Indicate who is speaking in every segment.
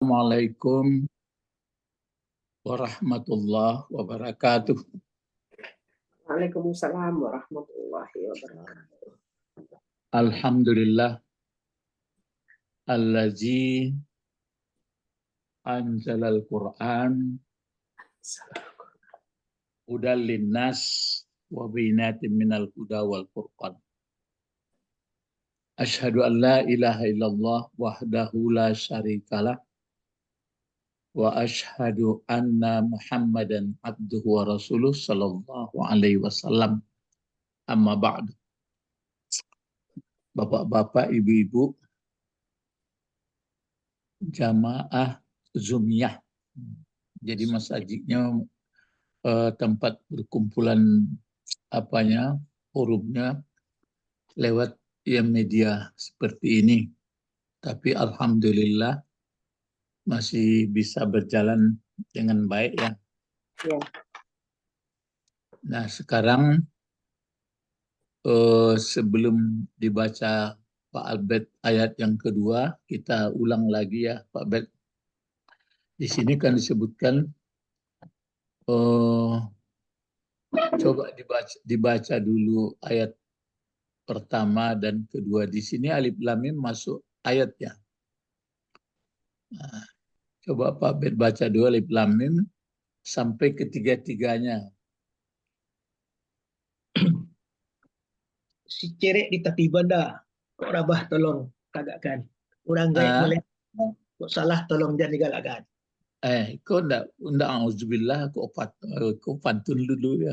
Speaker 1: Assalamualaikum warahmatullahi wabarakatuh.
Speaker 2: Waalaikumsalam warahmatullahi wabarakatuh.
Speaker 1: Alhamdulillah allazi anzalal Qur'an hudal linnas wa bayyinatin minal huda wal furqan. Asyhadu an la ilaha illallah wahdahu la syarikalah wa asyhadu anna Muhammadan abduhu wa rasuluh sallallahu alaihi wasallam. Amma ba'du. Bapak-bapak, ibu-ibu, jamaah Zumiyah. Jadi masjidnya tempat berkumpulan forumnya lewat media seperti ini. Tapi alhamdulillah masih bisa berjalan dengan baik ya.
Speaker 2: Ya.
Speaker 1: Nah sekarang sebelum dibaca Pak Albert ayat yang kedua, kita ulang lagi ya Pak Albert. Di sini kan disebutkan coba dibaca dulu ayat pertama dan kedua. Di sini alif lam mim masuk ayat ya. Nah, coba Pak Bet baca dulu alif lam mim sampai ketiga-tiganya.
Speaker 3: Si cerek di tepi banda, kok rabah tolong tagakkan. Orang gaya melihat, kok salah tolong jangan digalakkan.
Speaker 1: Kau ndak auzubillah kau pantun dulu ya.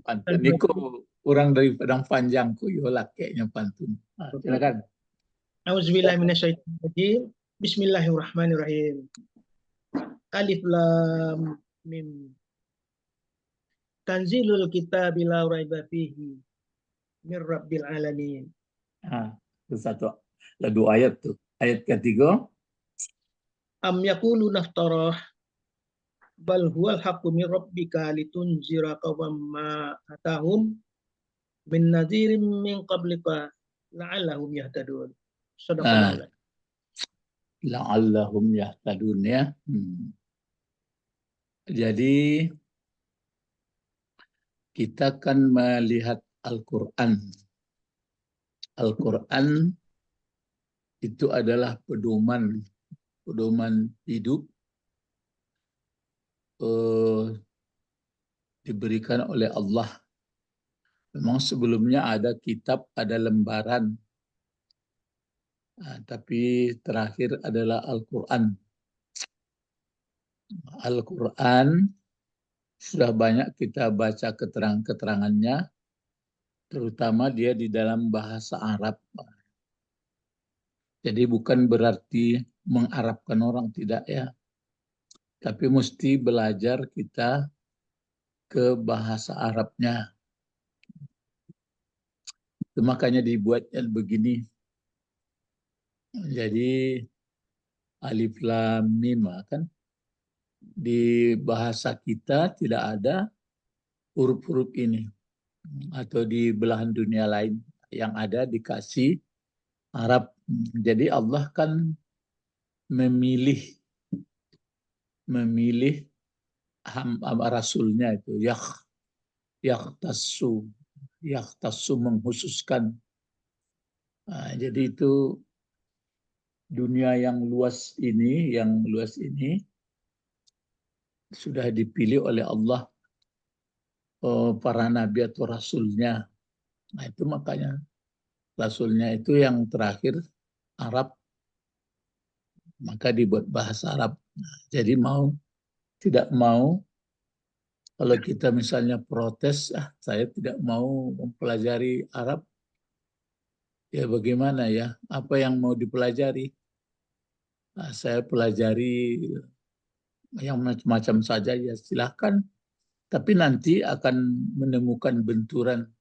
Speaker 1: Pantun niku orang dari Padang Panjang ku yo kayaknya pantun. Silakan.
Speaker 3: Auzubillahi minasyaitonirrajim. Bismillahirrahmanirrahim. Alif lam mim. Tanzilul kitabi la raiba fihi min rabbil alamin.
Speaker 1: Itu satu. Ada dua ayat tuh. Ayat ketiga.
Speaker 3: Am yaqulu naftarah bal huwal haqqu min rabbika litunzira qawman ma atahum min nadhirin min qablika la'allahum yahtadun. Sadaqallahu.
Speaker 1: La'allahum yahtadun ya. Jadi kita kan melihat Al-Quran. Al-Quran itu adalah pedoman hidup diberikan oleh Allah. Memang sebelumnya ada kitab, ada lembaran. Tapi terakhir adalah Al-Quran. Al-Quran sudah banyak kita baca keterangannya, terutama dia di dalam bahasa Arab. Jadi bukan berarti mengarabkan orang, tidak ya. Tapi mesti belajar kita ke bahasa Arabnya. Itu makanya dibuatnya begini. Jadi alif lam mim kan di bahasa kita tidak ada huruf-huruf ini, atau di belahan dunia lain yang ada dikasih Arab. Jadi Allah kan memilih rasulnya itu yakhtassu mengkhususkan. Jadi itu dunia yang luas ini sudah dipilih oleh Allah para nabi atau rasulnya. Nah itu makanya rasulnya itu yang terakhir Arab, maka dibuat bahasa Arab. Nah, jadi tidak mau kalau kita misalnya protes, saya tidak mau mempelajari Arab, ya bagaimana ya? Apa yang mau dipelajari? Nah, saya pelajari yang macam-macam saja ya silahkan. Tapi nanti akan menemukan benturan.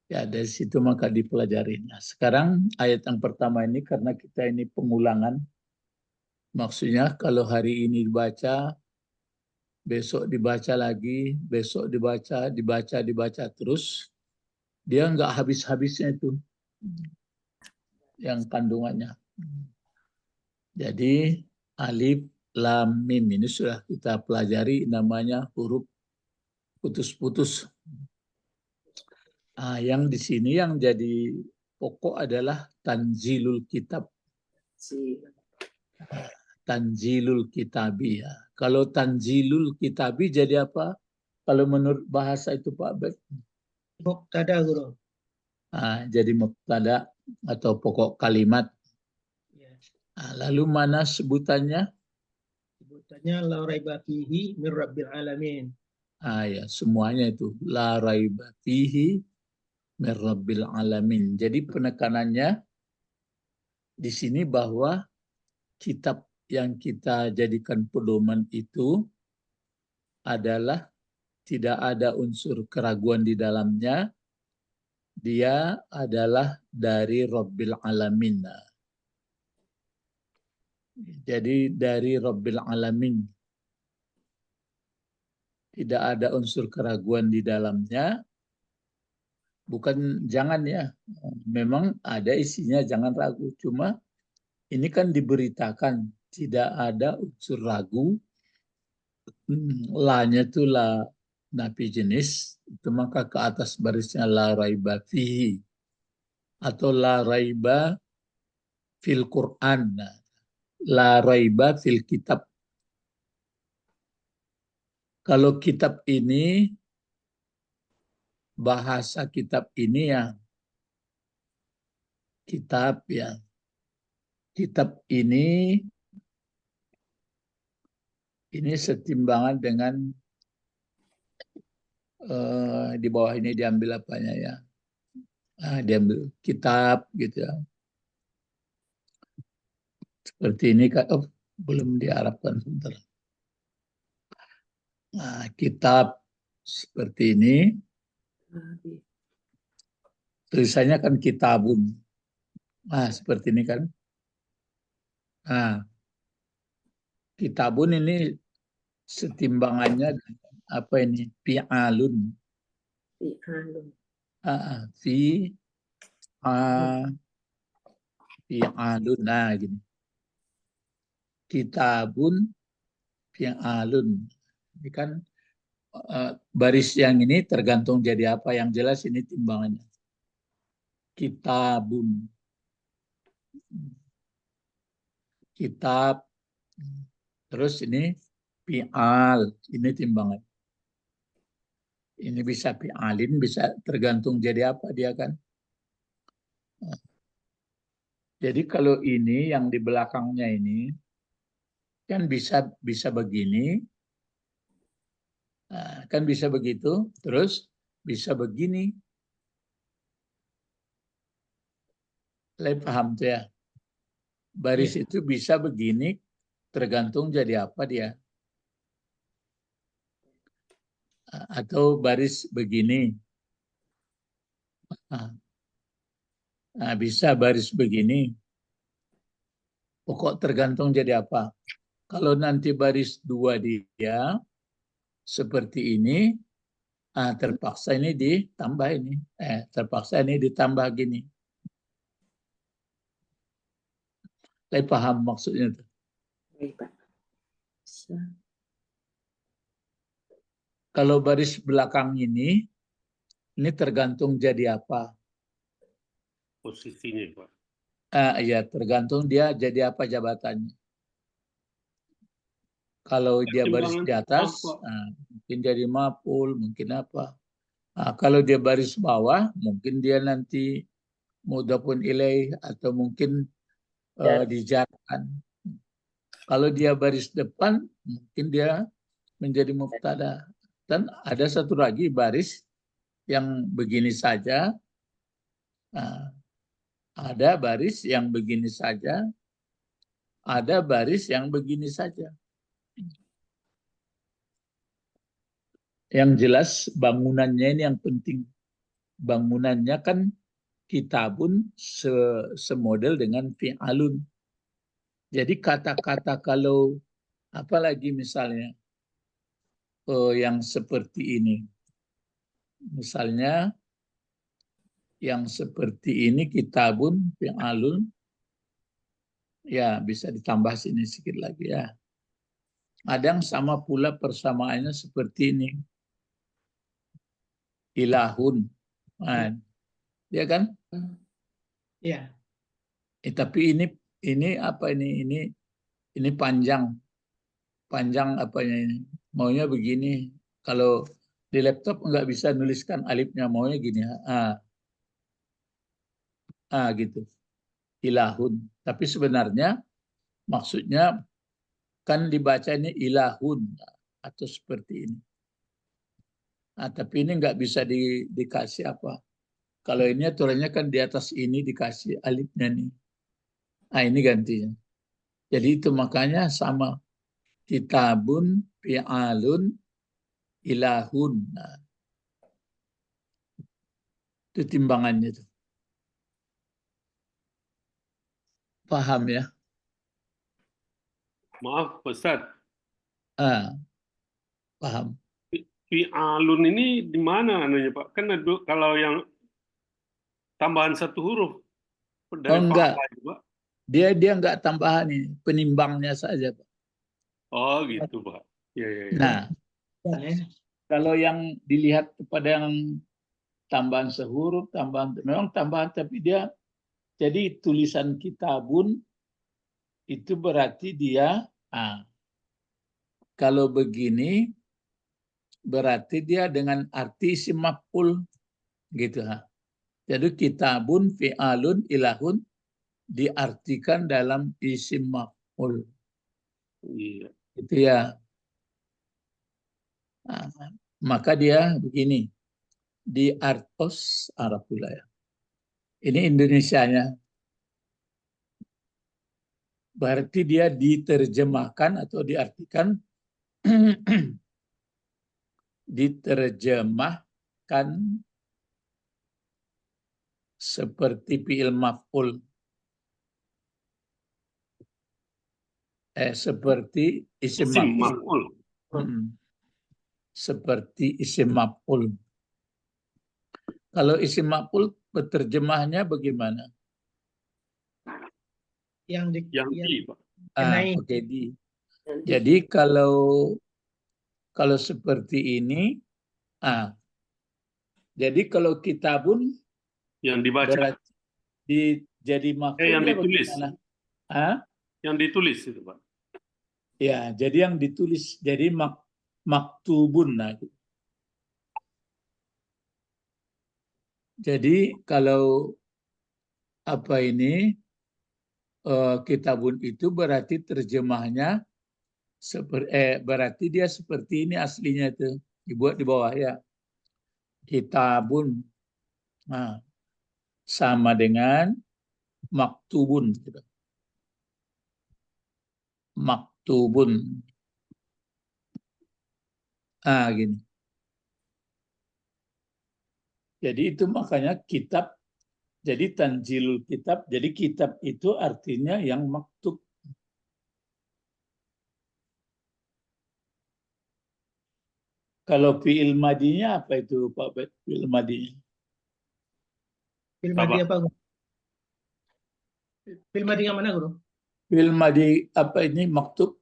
Speaker 1: Ya dari situ maka dipelajari. Nah, sekarang ayat yang pertama ini karena kita ini pengulangan. Maksudnya kalau hari ini dibaca, besok dibaca lagi, besok dibaca terus. Dia nggak habis-habisnya itu yang kandungannya. Jadi alif, lam, mim ini sudah kita pelajari, namanya huruf putus-putus. Yang di sini yang jadi pokok adalah tanzilul kitab. Tanzilul kitabi ya. Kalau tanzilul kitabi jadi apa? Kalau menurut bahasa itu Pak Bek?
Speaker 3: Mubtada, Guru.
Speaker 1: Jadi mubtada atau pokok kalimat.
Speaker 3: Ya.
Speaker 1: Lalu mana sebutannya?
Speaker 3: Sebutannya la raiba fihi min rabbil alamin.
Speaker 1: Ya, semuanya itu la raiba fihi min rabbil alamin. Jadi penekanannya di sini bahwa kitab yang kita jadikan pedoman itu adalah tidak ada unsur keraguan di dalamnya. Dia adalah dari Rabbil Alamin. Jadi dari Rabbil Alamin. Tidak ada unsur keraguan di dalamnya. Bukan jangan ya. Memang ada isinya, jangan ragu. Cuma ini kan diberitakan tidak ada unsur ragu. La-nya itu la nafi jenis. Itu maka ke atas barisnya la raiba fihi. Atau la raiba fil Quran. La raiba fil kitab. Kalau kitab ini, bahasa kitab ini ya, kitab ya. Kitab ini setimbangan dengan di bawah ini diambil apanya ya. Diambil kitab gitu ya. Seperti ini kan, belum diarabkan sebentar. Kitab seperti ini. Tulisannya kan kitabun. Seperti ini kan. Kitabun ini setimbangannya apa ini? Fi'alun. Fi'alun. Nah, gini. Kitabun fi'alun. Ini kan baris yang ini tergantung jadi apa. Yang jelas ini timbangannya. Kitabun. Kitab. Terus ini fi'al. Ini timbangan. Ini bisa fi'alin, bisa tergantung jadi apa dia kan. Jadi kalau ini yang di belakangnya ini kan bisa begini, kan bisa begitu, terus bisa begini. Paham tuh ya? Baris itu bisa begini, tergantung jadi apa dia. Atau baris begini. Bisa baris begini. Pokok tergantung jadi apa. Kalau nanti baris dua dia seperti ini, terpaksa ini ditambah ini. Terpaksa ini ditambah gini. Saya paham maksudnya itu. Kalau baris belakang ini tergantung jadi apa.
Speaker 4: Posisinya, Pak.
Speaker 1: Ya, tergantung dia jadi apa jabatannya. Kalau dia baris di atas, mungkin jadi maf'ul, mungkin apa. Kalau dia baris bawah, mungkin dia nanti mudhafun ilaih atau mungkin dijarkan. Kalau dia baris depan, mungkin dia menjadi mubtada. Dan ada satu lagi baris yang begini saja. Ada baris yang begini saja. Ada baris yang begini saja. Yang jelas bangunannya ini yang penting. Bangunannya kan kitabun semodel dengan fi'alun. Jadi kata-kata kalau apalagi misalnya yang seperti ini. Misalnya yang seperti ini kitabun fi'alun, ya bisa ditambah sini sedikit lagi ya. Ada yang sama pula persamaannya seperti ini. Ilahun. Nah, ya kan?
Speaker 3: Ya.
Speaker 1: Tapi ini apa ini? Ini panjang. Panjang apanya ini? Maunya begini. Kalau di laptop nggak bisa nuliskan alifnya, maunya gini. Gitu. Ilahun. Tapi sebenarnya maksudnya kan dibaca ini ilahun atau seperti ini. Tapi ini nggak bisa dikasih apa. Kalau ini aturannya kan di atas ini dikasih alifnya nih. Ini gantinya. Jadi itu makanya sama. Kitabun, fi'alun, ilahun. Nah, itu timbangannya itu. Paham ya?
Speaker 4: Maaf, Ustaz.
Speaker 1: Paham.
Speaker 4: Fi'alun ini di mana anunya, Pak? Kan kalau yang tambahan satu huruf dari
Speaker 1: Enggak.
Speaker 4: fa'ala itu, Pak.
Speaker 1: Dia nggak tambahan ini. Penimbangnya saja, Pak.
Speaker 4: Oh, gitu, Pak. Ya.
Speaker 1: Nah, kalau yang dilihat kepada yang tambahan sehuruf, memang tambahan, tapi dia jadi tulisan kitabun itu berarti dia kalau begini berarti dia dengan arti isim maf'ul gitu Jadi kitabun fi'alun ilahun diartikan dalam isim maf'ul.
Speaker 4: Iya.
Speaker 1: Itu ya. Maka dia begini. Di artos Arab pula ya. Ini Indonesianya. Berarti dia diterjemahkan atau diartikan diterjemahkan seperti fi'il maf'ul. Seperti isim maf'ul. Seperti isim maf'ul. Kalau isim maf'ul terjemahnya bagaimana?
Speaker 4: Yang di, Pak.
Speaker 1: Pakai di. Jadi kalau seperti ini, jadi kalau kitabun
Speaker 4: yang dibaca,
Speaker 1: berarti jadi maf'ul
Speaker 4: yang ditulis.
Speaker 1: Bagaimana?
Speaker 4: Yang ditulis itu, Pak.
Speaker 1: Ya, jadi yang ditulis jadi maktubun. Jadi kalau apa ini kitabun itu berarti terjemahnya berarti dia seperti ini aslinya itu dibuat di bawah ya. Kitabun sama dengan maktubun gitu. Maktubun. Gini. Jadi itu makanya kitab. Jadi tanjilul kitab. Jadi kitab itu artinya yang maktub. Kalau fi'il madinya apa itu Pak Bet? Fi'il madinya.
Speaker 3: Fi'il madi apa? Fi'il madi yang mana, Guru?
Speaker 1: Fi'il madi apa ini maktub?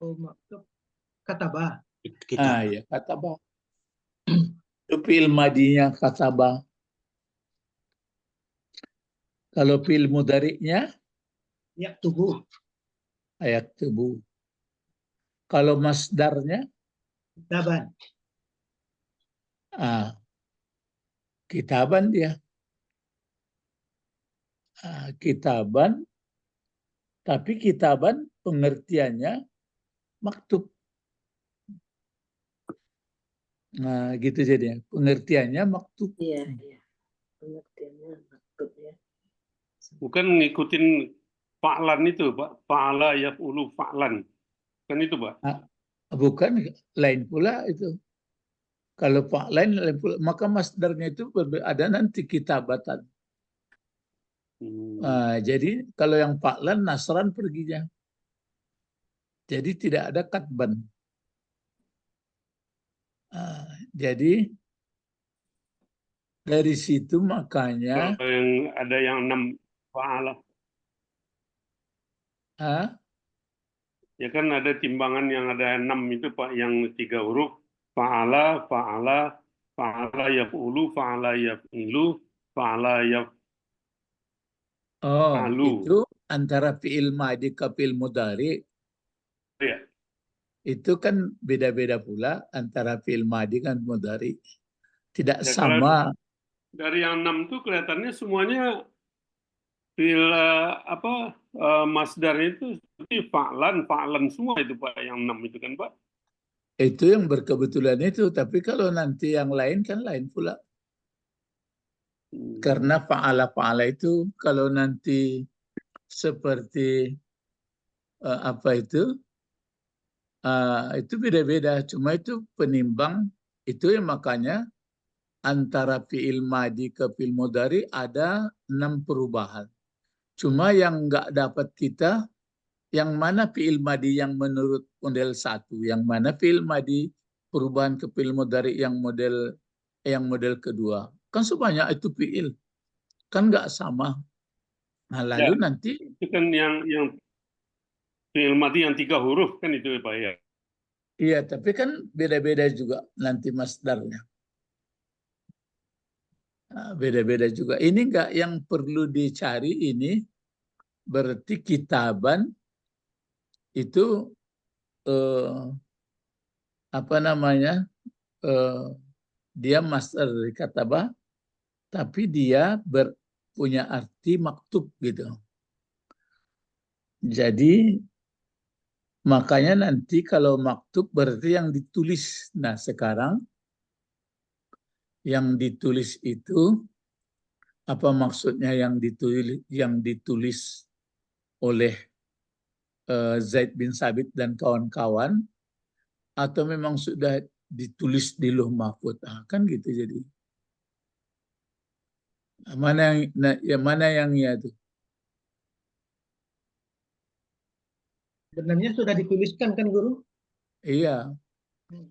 Speaker 3: Oh, maktub. Katabah.
Speaker 1: Ya, katabah. Itu fi'il madinya katabah. Kalau fi'il mudhari'nya
Speaker 3: yaktubu.
Speaker 1: yaktubu. Kalau masdarnya
Speaker 3: Kitaban.
Speaker 1: Kitaban dia. Kitaban, tapi kitaban pengertiannya maktub. Gitu jadinya. Pengertiannya maktub.
Speaker 2: Iya. Pengertiannya maktub ya.
Speaker 4: Bukan ngikutin fa'lan itu, Pak. Fa'ala yaf'ulu fa'lan. Kan itu, Pak.
Speaker 1: Bukan, lain pula itu. Kalau fa'lan lain pula, maka masdarnya itu ada nanti kitabatan. Jadi kalau yang fa'lan nasran perginya. Jadi tidak ada katban. Jadi dari situ makanya
Speaker 4: Kalau yang ada yang 6 fa'ala. Ya kan ada timbangan yang ada 6 itu Pak, yang 3 huruf. Fa'ala, fa'ala, fa'ala yaf'ulu, fa'ala yaf'ilu, fa'ala yaf'alu.
Speaker 1: itu antara fi'il madhi ke fi'il mudhari
Speaker 4: Ya.
Speaker 1: itu kan beda-beda pula antara fi'il madhi dan mudhari. Tidak
Speaker 4: Ya, kalau
Speaker 1: sama.
Speaker 4: dari yang 6 itu kelihatannya semuanya fi'il masdarnya itu seperti fa'lan semua itu Pak, yang 6 itu kan Pak.
Speaker 1: Itu yang berkebetulan itu. Tapi kalau nanti yang lain kan lain pula. Karena fa'ala itu kalau nanti seperti itu beda-beda. Cuma itu penimbang itu yang makanya antara fi'il madhi ke fi'il mudhari ada 6 perubahan. Cuma yang nggak dapat kita yang mana fi'il madhi yang menurut model 1, yang mana fi'il madhi perubahan ke fi'il mudhari yang model kedua. Kan sebanyak itu fi'il. Kan nggak sama. Nah, lalu
Speaker 4: Ya,
Speaker 1: nanti
Speaker 4: itu kan yang fi'il madhi yang 3 huruf kan itu Pak ya.
Speaker 1: iya, tapi kan beda-beda juga nanti masdarnya. Nah, beda-beda juga. Ini enggak yang perlu dicari ini berarti kitaban itu apa namanya? Dia masdar dari kataba tapi dia punya arti maktub gitu. Jadi makanya nanti kalau maktub berarti yang ditulis. Nah, sekarang yang ditulis itu apa maksudnya yang ditulis oleh Zaid bin Sabit dan kawan-kawan atau memang sudah ditulis di Lauh Mahfuz? Kan gitu jadi. Mana yang ya tuh?
Speaker 3: Sebenarnya sudah dituliskan kan Guru?
Speaker 1: Iya.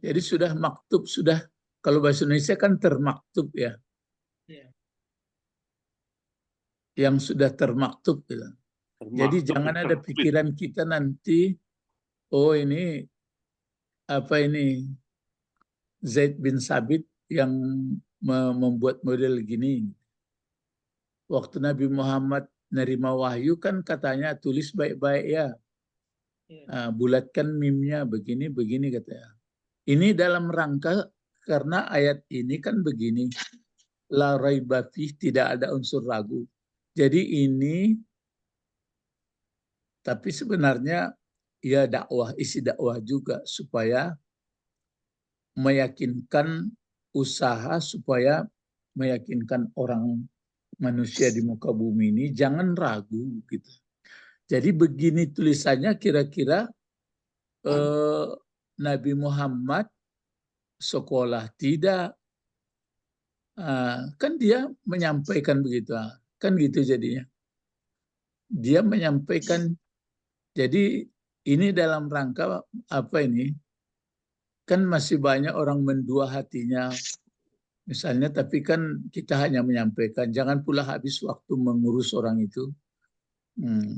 Speaker 1: Jadi sudah maktub, sudah kalau bahasa Indonesia kan termaktub ya.
Speaker 3: Iya.
Speaker 1: Yang sudah termaktub gitu. Jadi
Speaker 4: Termaktub,
Speaker 1: jangan ada
Speaker 4: tertulis.
Speaker 1: pikiran kita nanti, oh ini apa ini Zaid bin Sabit yang membuat model gini. Waktu Nabi Muhammad nerima wahyu kan katanya tulis baik-baik ya.
Speaker 3: Iya.
Speaker 1: Bulatkan mimnya begini katanya. Ini dalam rangka karena ayat ini kan begini. La raiba fih, tidak ada unsur ragu. Jadi ini tapi sebenarnya ya isi dakwah juga supaya meyakinkan usaha supaya meyakinkan orang manusia di muka bumi ini jangan ragu gitu. Jadi begini tulisannya kira-kira Nabi Muhammad sekolah tidak, kan dia menyampaikan begitu, kan gitu jadinya. Dia menyampaikan, jadi ini dalam rangka apa ini? Kan masih banyak orang mendua hatinya, misalnya, tapi kan kita hanya menyampaikan, jangan pula habis waktu mengurus orang itu.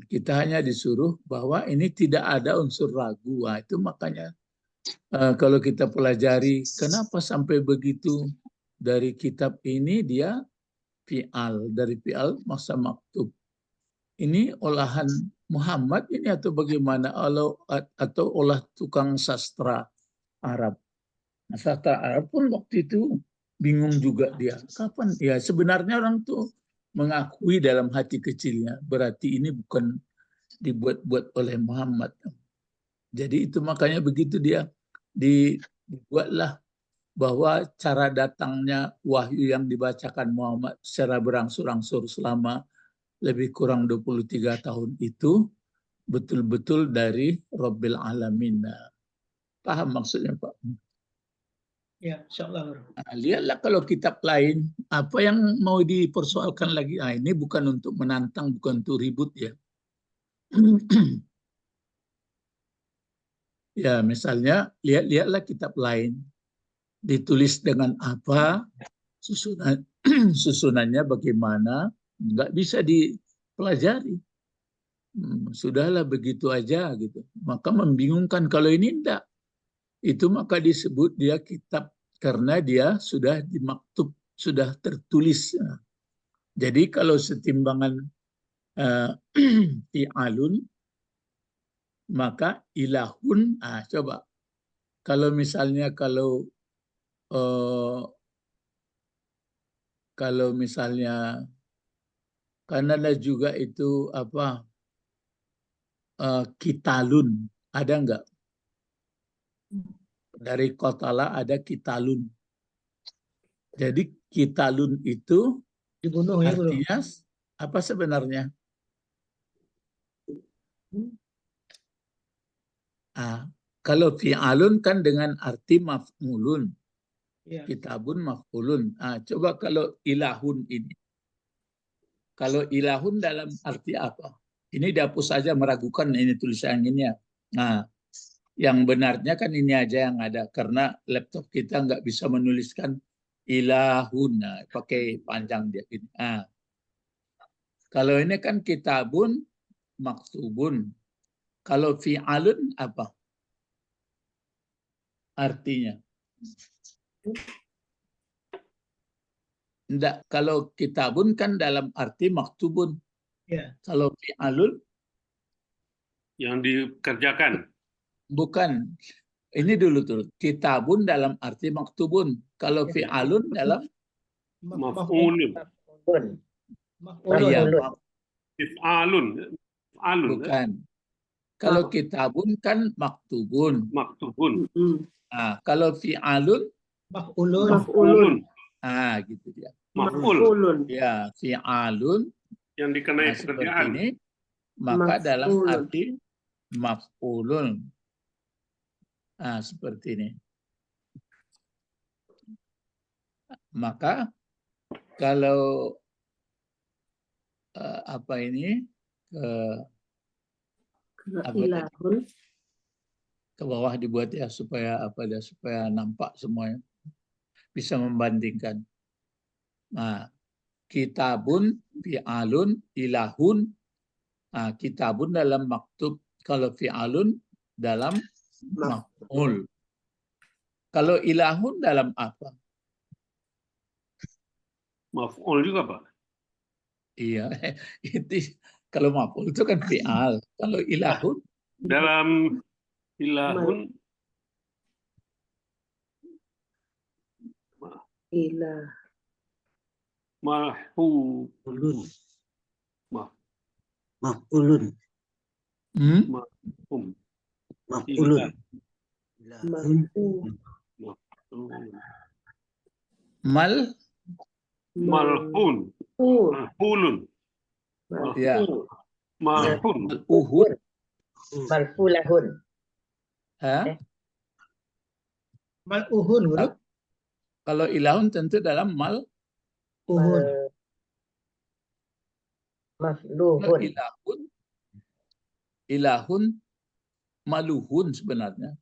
Speaker 1: Kita hanya disuruh bahwa ini tidak ada unsur ragu. Itu makanya kalau kita pelajari kenapa sampai begitu dari kitab ini dia fi'al, dari fi'al masa maktub. Ini olahan Muhammad ini atau bagaimana, atau olah tukang sastra Arab. Nah, sastra Arab pun waktu itu bingung juga dia. Kapan? Ya sebenarnya orang tuh mengakui dalam hati kecilnya, berarti ini bukan dibuat-buat oleh Muhammad. Jadi itu makanya begitu dia dibuatlah bahwa cara datangnya wahyu yang dibacakan Muhammad secara berangsur-angsur selama lebih kurang 23 tahun itu betul-betul dari Rabbil Alamin. Paham maksudnya Pak?
Speaker 3: Ya, insyaallah.
Speaker 1: Nah, lihatlah kalau kitab lain, apa yang mau dipersoalkan lagi? Ini bukan untuk menantang, bukan untuk ribut ya. Ya, misalnya lihatlah kitab lain. ditulis dengan apa, susunannya bagaimana, nggak bisa dipelajari. Sudahlah begitu aja gitu. Maka membingungkan kalau ini enggak. Itu maka disebut dia kitab karena dia sudah dimaktub, sudah tertulis. Jadi kalau setimbangan fi'alun maka ilahun. Coba kalau misalnya kalau misalnya karena ada juga itu apa kitalun, ada enggak? Dari kotala ada kitalun. Jadi kitalun itu
Speaker 3: Dibunuh ya, Guru.
Speaker 1: artinya apa sebenarnya? Kalau fi'alun kan dengan arti maf'ulun.
Speaker 3: Ya.
Speaker 1: Kitabun maf'ulun. Coba kalau ilahun ini. Kalau ilahun dalam arti apa? Ini dihapus saja, meragukan ini tulisan ini ya. Nah, yang benarnya kan ini aja yang ada. Karena laptop kita nggak bisa menuliskan ilahun. Pakai panjang dia. Kalau ini kan kitabun maktubun. Kalau fi'alun apa artinya? Enggak, kalau kitabun kan dalam arti maktubun.
Speaker 3: Ya.
Speaker 1: Kalau fi'alun
Speaker 4: Yang dikerjakan.
Speaker 1: bukan. Ini dulu tuh. Kitabun dalam arti maktubun. Kalau fi'alun dalam
Speaker 4: Maf'ulun.
Speaker 1: iya,
Speaker 4: If'alun. If'alun.
Speaker 1: bukan. Kalau kitabun kan maktubun.
Speaker 4: Maktubun.
Speaker 1: Kalau fi'alun
Speaker 3: Maf'ulun.
Speaker 1: gitu dia.
Speaker 4: Maf'ul.
Speaker 1: Ya, fi'alun
Speaker 4: Yang dikenai
Speaker 1: seperti
Speaker 4: pekerjaan.
Speaker 1: ini, maka dalam
Speaker 2: Maf'ulun.
Speaker 1: arti maf'ulun. Seperti ini. Maka kalau apa ini
Speaker 2: Ilahun.
Speaker 1: ke bawah dibuat ya supaya supaya nampak semuanya, bisa membandingkan. Kitabun fi'alun ilahun. Kitabun dalam maktub, kalau fi'alun dalam maf'ul. Kalau ilahun dalam apa?
Speaker 4: Maf'ul juga, Pak.
Speaker 1: Iya, itu kalau maf'ul itu kan fi'al. Kalau ilahun
Speaker 4: Dalam ilahun
Speaker 2: Ilah.
Speaker 4: mahfum.
Speaker 5: Maf'ulun.
Speaker 4: Mahfum.
Speaker 5: Maf'ulun.
Speaker 1: mal
Speaker 4: Malhun. Malhulun.
Speaker 1: ya
Speaker 4: Malhun.
Speaker 1: uhud.
Speaker 2: Malfulahun.
Speaker 3: Mal'uhun, Guru.
Speaker 1: Kalau ilahun tentu dalam mal.
Speaker 3: Uhun.
Speaker 2: Mafluhun.
Speaker 1: Ilahun maluhun sebenarnya.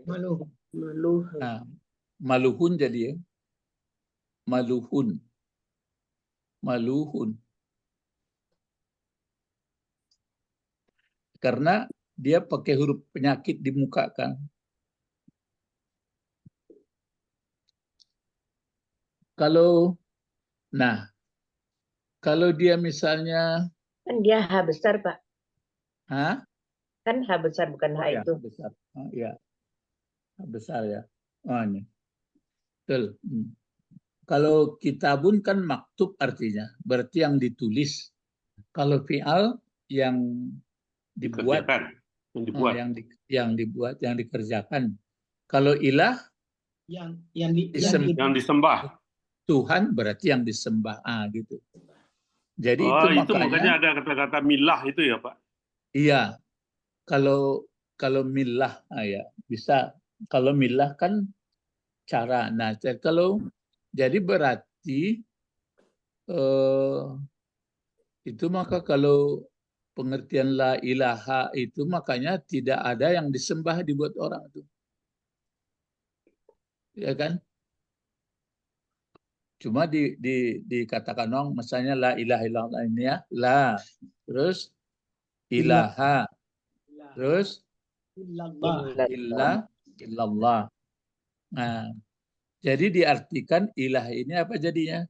Speaker 3: Maluhun.
Speaker 2: Maluhun.
Speaker 1: Maluhun jadi ya. Maluhun. Karena dia pakai huruf penyakit di muka kan. Kalau dia misalnya
Speaker 2: Kan dia H besar, Pak. Kan H besar bukan H
Speaker 1: ya,
Speaker 2: itu.
Speaker 1: besar. Ya. Besar ya. Ini. Betul. Kalau kitabun kan maktub artinya, berarti yang ditulis. Kalau fi'al yang dibuat, yang dikerjakan. Kalau ilah
Speaker 3: yang
Speaker 4: disembah.
Speaker 1: Tuhan berarti yang disembah, gitu. Jadi
Speaker 4: itu makanya ada kata-kata milah itu ya, Pak.
Speaker 1: Iya. Kalau milah, ya bisa. Kalau milah kan cara. Nah, kalau jadi berarti itu maka kalau pengertian la ilaha itu makanya tidak ada yang disembah dibuat orang itu. ya kan? Cuma dikatakan dong, misalnya la ilaha illallah ini ya, la, terus ilaha, terus
Speaker 3: Illallah.
Speaker 1: illallah. Nah, jadi diartikan ilah ini apa jadinya?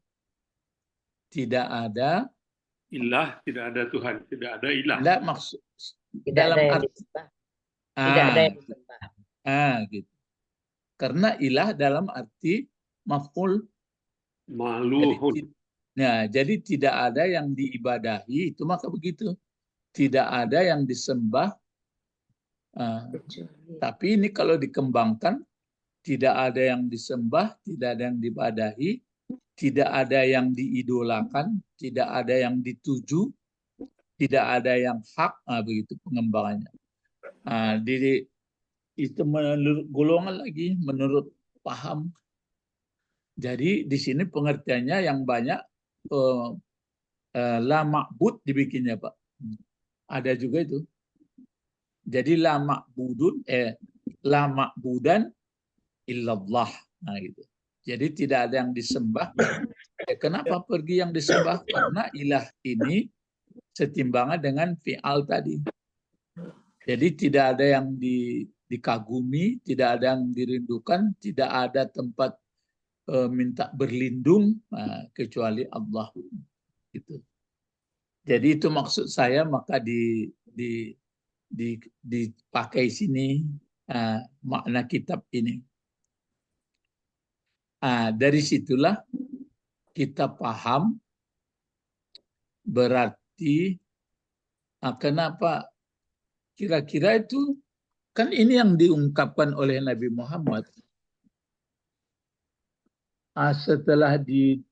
Speaker 1: Tidak ada,
Speaker 4: Ilah, tidak ada Tuhan, tidak ada ilah.
Speaker 1: tidak maksud
Speaker 2: Tidak
Speaker 1: dalam
Speaker 2: ada yang
Speaker 1: arti
Speaker 2: disembah. Tidak ada yang disembah.
Speaker 1: gitu. Karena ilah dalam arti maf'ul.
Speaker 4: Maluhun.
Speaker 1: Jadi tidak ada yang diibadahi, itu maka begitu. Tidak ada yang disembah. Tapi ini kalau dikembangkan, tidak ada yang disembah, tidak ada yang diibadahi, tidak ada yang diidolakan, tidak ada yang dituju, tidak ada yang hak, begitu pengembangannya. Itu menurut golongan lagi, menurut paham. Jadi di sini pengertiannya yang banyak la ma'bud dibikinnya, Pak. Ada juga itu. Jadi la ma'budan illallah. Nah, gitu. Jadi tidak ada yang disembah. Kenapa pergi yang disembah? Karena ilah ini setimbangan dengan fi'al tadi. Jadi tidak ada yang dikagumi, tidak ada yang dirindukan, tidak ada tempat minta berlindung kecuali Allah. Gitu. Jadi itu maksud saya, maka dipakai sini makna kitab ini. Dari situlah kita paham berarti kenapa kira-kira itu kan ini yang diungkapkan oleh Nabi Muhammad. Setelah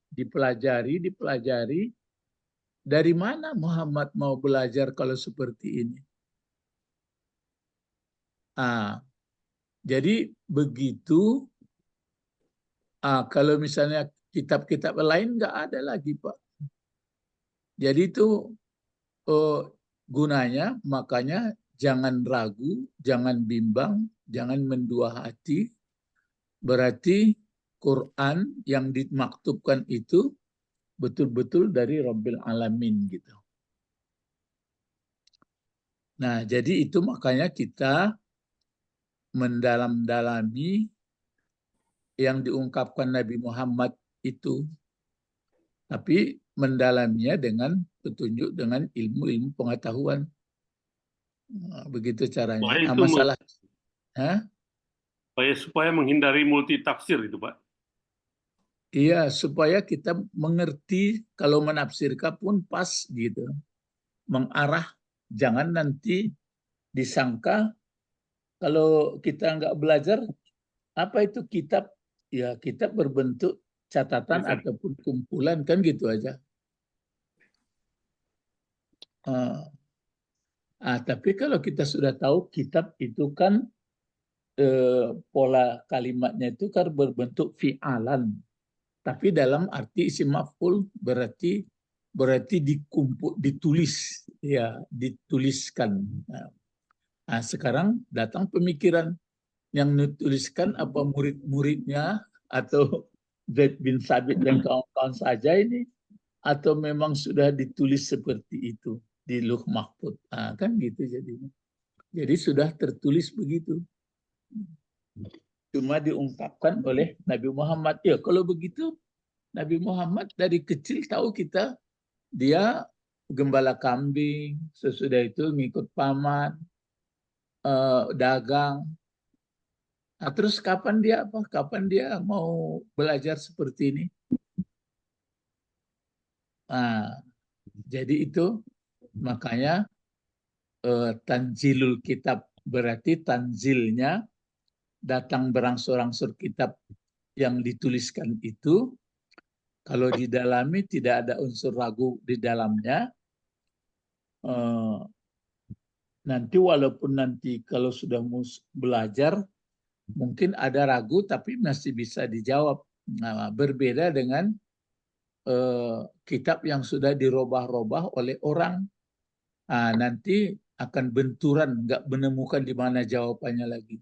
Speaker 1: dipelajari, dari mana Muhammad mau belajar kalau seperti ini? Jadi begitu. Kalau misalnya kitab-kitab lain nggak ada lagi, Pak. Jadi itu gunanya, makanya jangan ragu, jangan bimbang, jangan mendua hati. Berarti Quran yang dimaktubkan itu betul-betul dari Rabbil Alamin gitu. Nah, jadi itu makanya kita mendalam-dalami yang diungkapkan Nabi Muhammad itu. Tapi mendalaminya dengan petunjuk, dengan ilmu-ilmu pengetahuan. Begitu caranya. Masalah
Speaker 4: supaya menghindari multitafsir itu, Pak.
Speaker 1: Iya, supaya kita mengerti, kalau menafsirkan pun pas gitu. Mengarah, jangan nanti disangka kalau kita nggak belajar, apa itu kitab? Ya, kitab berbentuk catatan ataupun kumpulan, kan gitu aja. Tapi kalau kita sudah tahu kitab itu kan pola kalimatnya itu kan berbentuk fi'alan. Tapi dalam arti isim maf'ul berarti ditulis, ya, dituliskan. Nah, sekarang datang pemikiran yang dituliskan apa murid-muridnya atau Zaid bin Sabit dan kawan-kawan saja ini, atau memang sudah ditulis seperti itu di Lauh Mahfuz. Kan gitu jadinya. Jadi sudah tertulis begitu. Cuma diungkapkan oleh Nabi Muhammad. Ya, kalau begitu Nabi Muhammad dari kecil tahu kita, dia gembala kambing, sesudah itu ngikut paman, dagang. Nah, terus kapan dia mau belajar seperti ini? Jadi itu makanya tanzilul kitab, berarti tanzilnya datang berangsur-angsur kitab yang dituliskan itu, kalau didalami tidak ada unsur ragu di dalamnya. Nanti walaupun nanti kalau sudah belajar mungkin ada ragu, tapi masih bisa dijawab. Nah, berbeda dengan kitab yang sudah dirubah-rubah oleh orang. Nanti akan benturan, nggak menemukan di mana jawabannya lagi.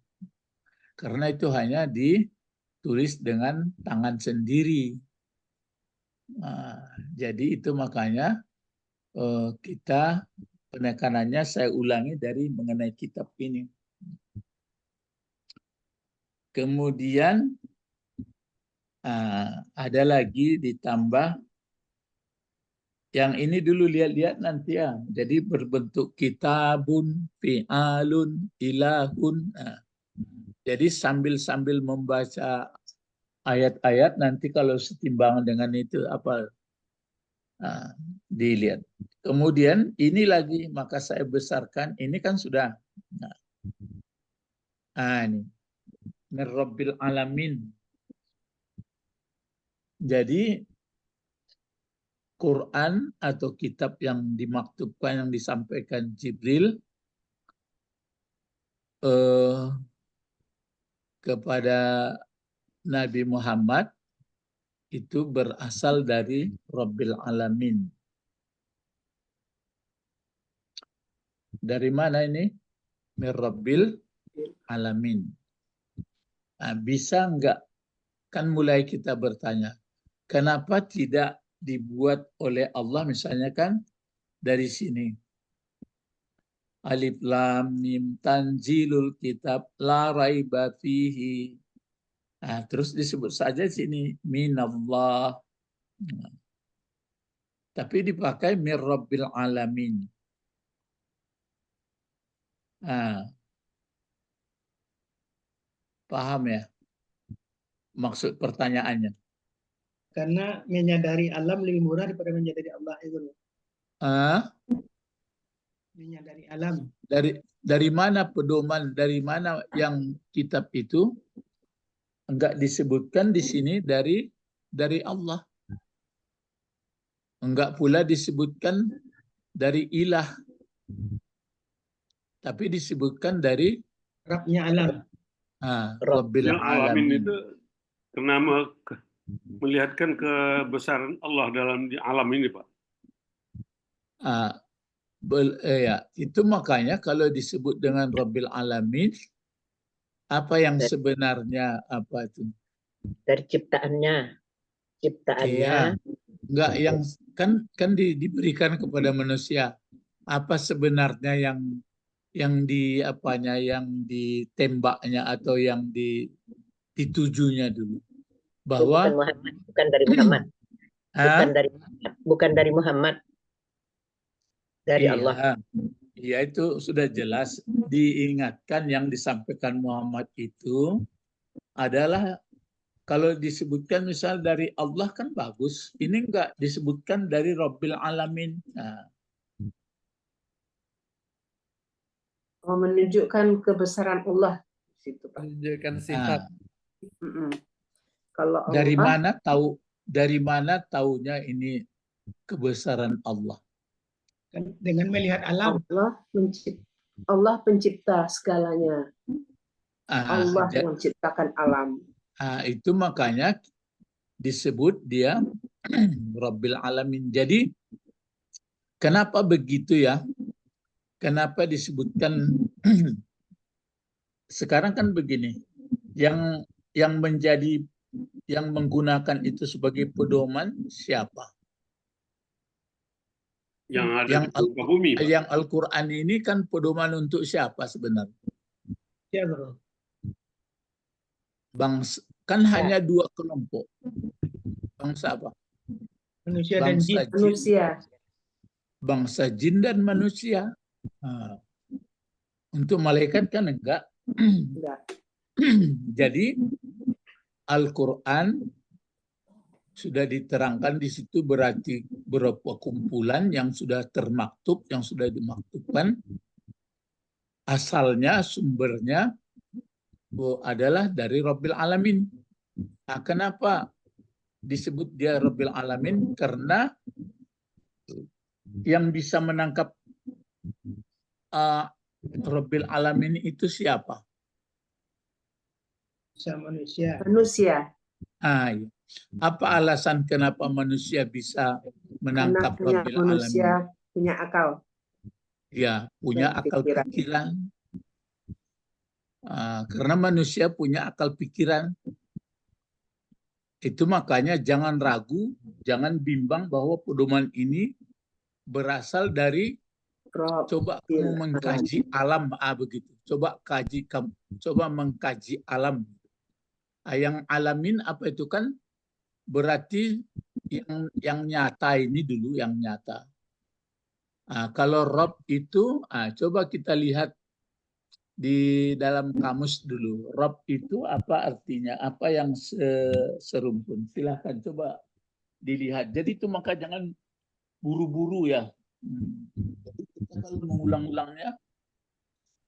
Speaker 1: Karena itu hanya tulis dengan tangan sendiri. Jadi itu makanya kita penekanannya saya ulangi dari mengenai kitab ini. Kemudian ada lagi ditambah yang ini dulu lihat-lihat nanti ya. Jadi berbentuk kitabun, fi'alun, ilahun. Jadi sambil membaca ayat-ayat nanti kalau setimbangan dengan itu apa dilihat. Kemudian ini lagi maka saya besarkan ini kan sudah. Ini min Rabbil Alamin. Jadi Quran atau kitab yang dimaktubkan yang disampaikan Jibril kepada Nabi Muhammad itu berasal dari Rabbil Alamin. Dari mana ini? Min Rabbil Alamin. Bisa enggak? Kan mulai kita bertanya, kenapa tidak dibuat oleh Allah misalnya kan dari sini. Alif Lam Mim Tanzilul Kitab La Raiba Fihi. Terus disebut saja sini minallah. Tapi dipakai min Rabbil Alamin. Paham ya? Maksud pertanyaannya.
Speaker 3: Karena menyadari alam lebih murah daripada menyadari Allah itu. Menyadari alam.
Speaker 1: Dari mana pedoman, dari mana yang kitab itu enggak disebutkan di sini dari Allah. Enggak pula disebutkan dari ilah. Tapi disebutkan dari
Speaker 3: Rabbnya alam.
Speaker 1: Rabbil Alamin
Speaker 4: itu karena melihatkan kebesaran Allah dalam di alam ini, Pak.
Speaker 1: Ya, itu makanya kalau disebut dengan Rabbil Alamin, apa yang sebenarnya apa itu?
Speaker 2: Dari ciptaannya.
Speaker 1: Iya. Enggak yang kan diberikan kepada manusia. Apa sebenarnya yang ditembaknya atau yang ditujunya dulu? Bahwa
Speaker 2: bukan dari Muhammad. Bukan dari Muhammad. Dari Allah.
Speaker 1: Iya itu sudah jelas diingatkan yang disampaikan Muhammad itu adalah kalau disebutkan misal dari Allah kan bagus. Ini enggak disebutkan dari Rabbil Alamin.
Speaker 6: Menunjukkan kebesaran Allah.
Speaker 7: Menunjukkan sifat.
Speaker 6: Kalau Allah,
Speaker 1: dari mana taunya ini kebesaran Allah?
Speaker 3: Dengan melihat alam.
Speaker 6: Allah pencipta segalanya. Allah yang menciptakan alam.
Speaker 1: Itu makanya disebut dia Rabbil Alamin. Jadi kenapa begitu ya? Kenapa disebutkan sekarang kan begini, yang menggunakan itu sebagai pedoman siapa?
Speaker 4: Yang ada di bumi.
Speaker 1: Yang Al-Quran ini kan pedoman untuk siapa sebenarnya?
Speaker 3: Ya, bro.
Speaker 1: Bangsa kan hanya dua kelompok. Bangsa apa?
Speaker 3: Manusia dan jin.
Speaker 1: Bangsa jin dan manusia. Untuk malaikat kan enggak. Jadi Al-Quran sudah diterangkan di situ berarti beberapa kumpulan yang sudah termaktub, yang sudah dimaktubkan. Asalnya, sumbernya adalah dari Rabbil Alamin. Kenapa disebut dia Rabbil Alamin? Karena yang bisa menangkap Rabbil Alamin itu siapa?
Speaker 3: Manusia.
Speaker 1: Ya. Apa alasan kenapa manusia bisa menangkap Rabbil Alamin?
Speaker 6: Manusia punya akal.
Speaker 1: Ya, punya akal pikiran. Karena manusia punya akal pikiran. Itu makanya jangan ragu, jangan bimbang bahwa pedoman ini berasal dari coba kamu mengkaji alam, begitu. Coba mengkaji alam. Yang alamin apa itu kan berarti yang nyata ini dulu, yang nyata. Kalau Rob itu, coba kita lihat di dalam kamus dulu. Rob itu apa artinya? Apa yang serumpun? Silahkan coba dilihat. Jadi itu maka jangan buru-buru ya. Jadi kita kalau mengulang-ulangnya,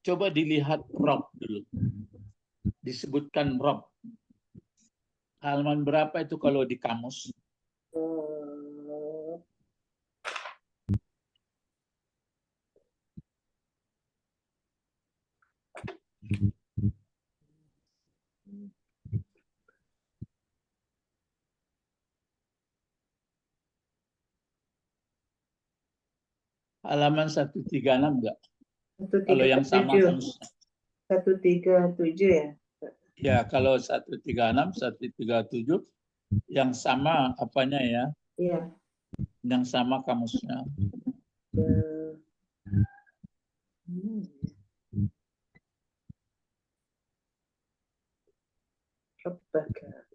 Speaker 1: coba dilihat Rob dulu. Disebutkan Rob. Halaman berapa itu kalau di kamus? Halaman 136 enggak? Kalau yang sama kamusnya.
Speaker 6: 137 ya?
Speaker 1: Ya, kalau 136, 137 yang sama apanya ya?
Speaker 6: Iya.
Speaker 1: Yang sama kamusnya.
Speaker 6: Rabbaka.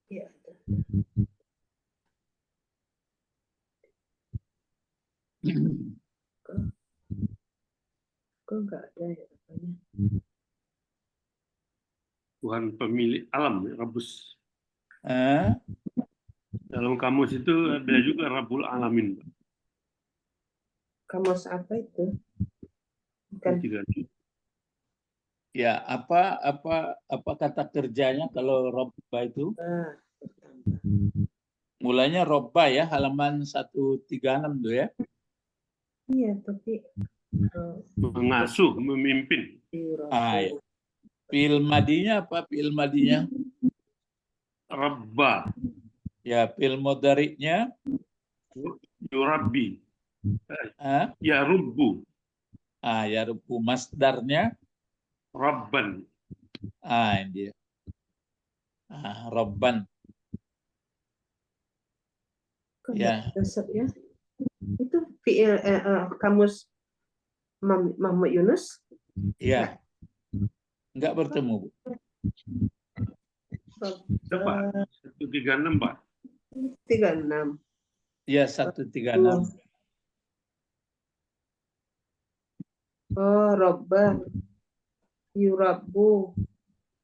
Speaker 6: Ya. Kok nggak ada ya apanya?
Speaker 4: Tuhan pemilik alam, Rabbus.
Speaker 1: Eh?
Speaker 4: Dalam kamus itu ada juga Rabbul Alamin.
Speaker 6: Kamus apa itu? Bukan.
Speaker 1: Ya, apa kata kerjanya kalau robba itu? Mulanya robba ya, halaman 136 tuh ya.
Speaker 6: Iya, tapi
Speaker 4: mengasuh, memimpin.
Speaker 1: Ya. Fi'il madinya apa fi'il madinya?
Speaker 4: Rabba.
Speaker 1: Ya, fi'il mudhari'nya
Speaker 4: Yurabbi. Yarubbu.
Speaker 1: Yarubbu. Masdarnya
Speaker 4: Rabban.
Speaker 1: Ini dia. Rabban. Ya.
Speaker 6: Ya. Itu fi'il kamus Mahmud Yunus?
Speaker 1: Iya. Enggak bertemu, Bu.
Speaker 4: Coba 136, Pak.
Speaker 6: 36.
Speaker 1: Iya, 136.
Speaker 6: Oh, Robban. Yurabbu.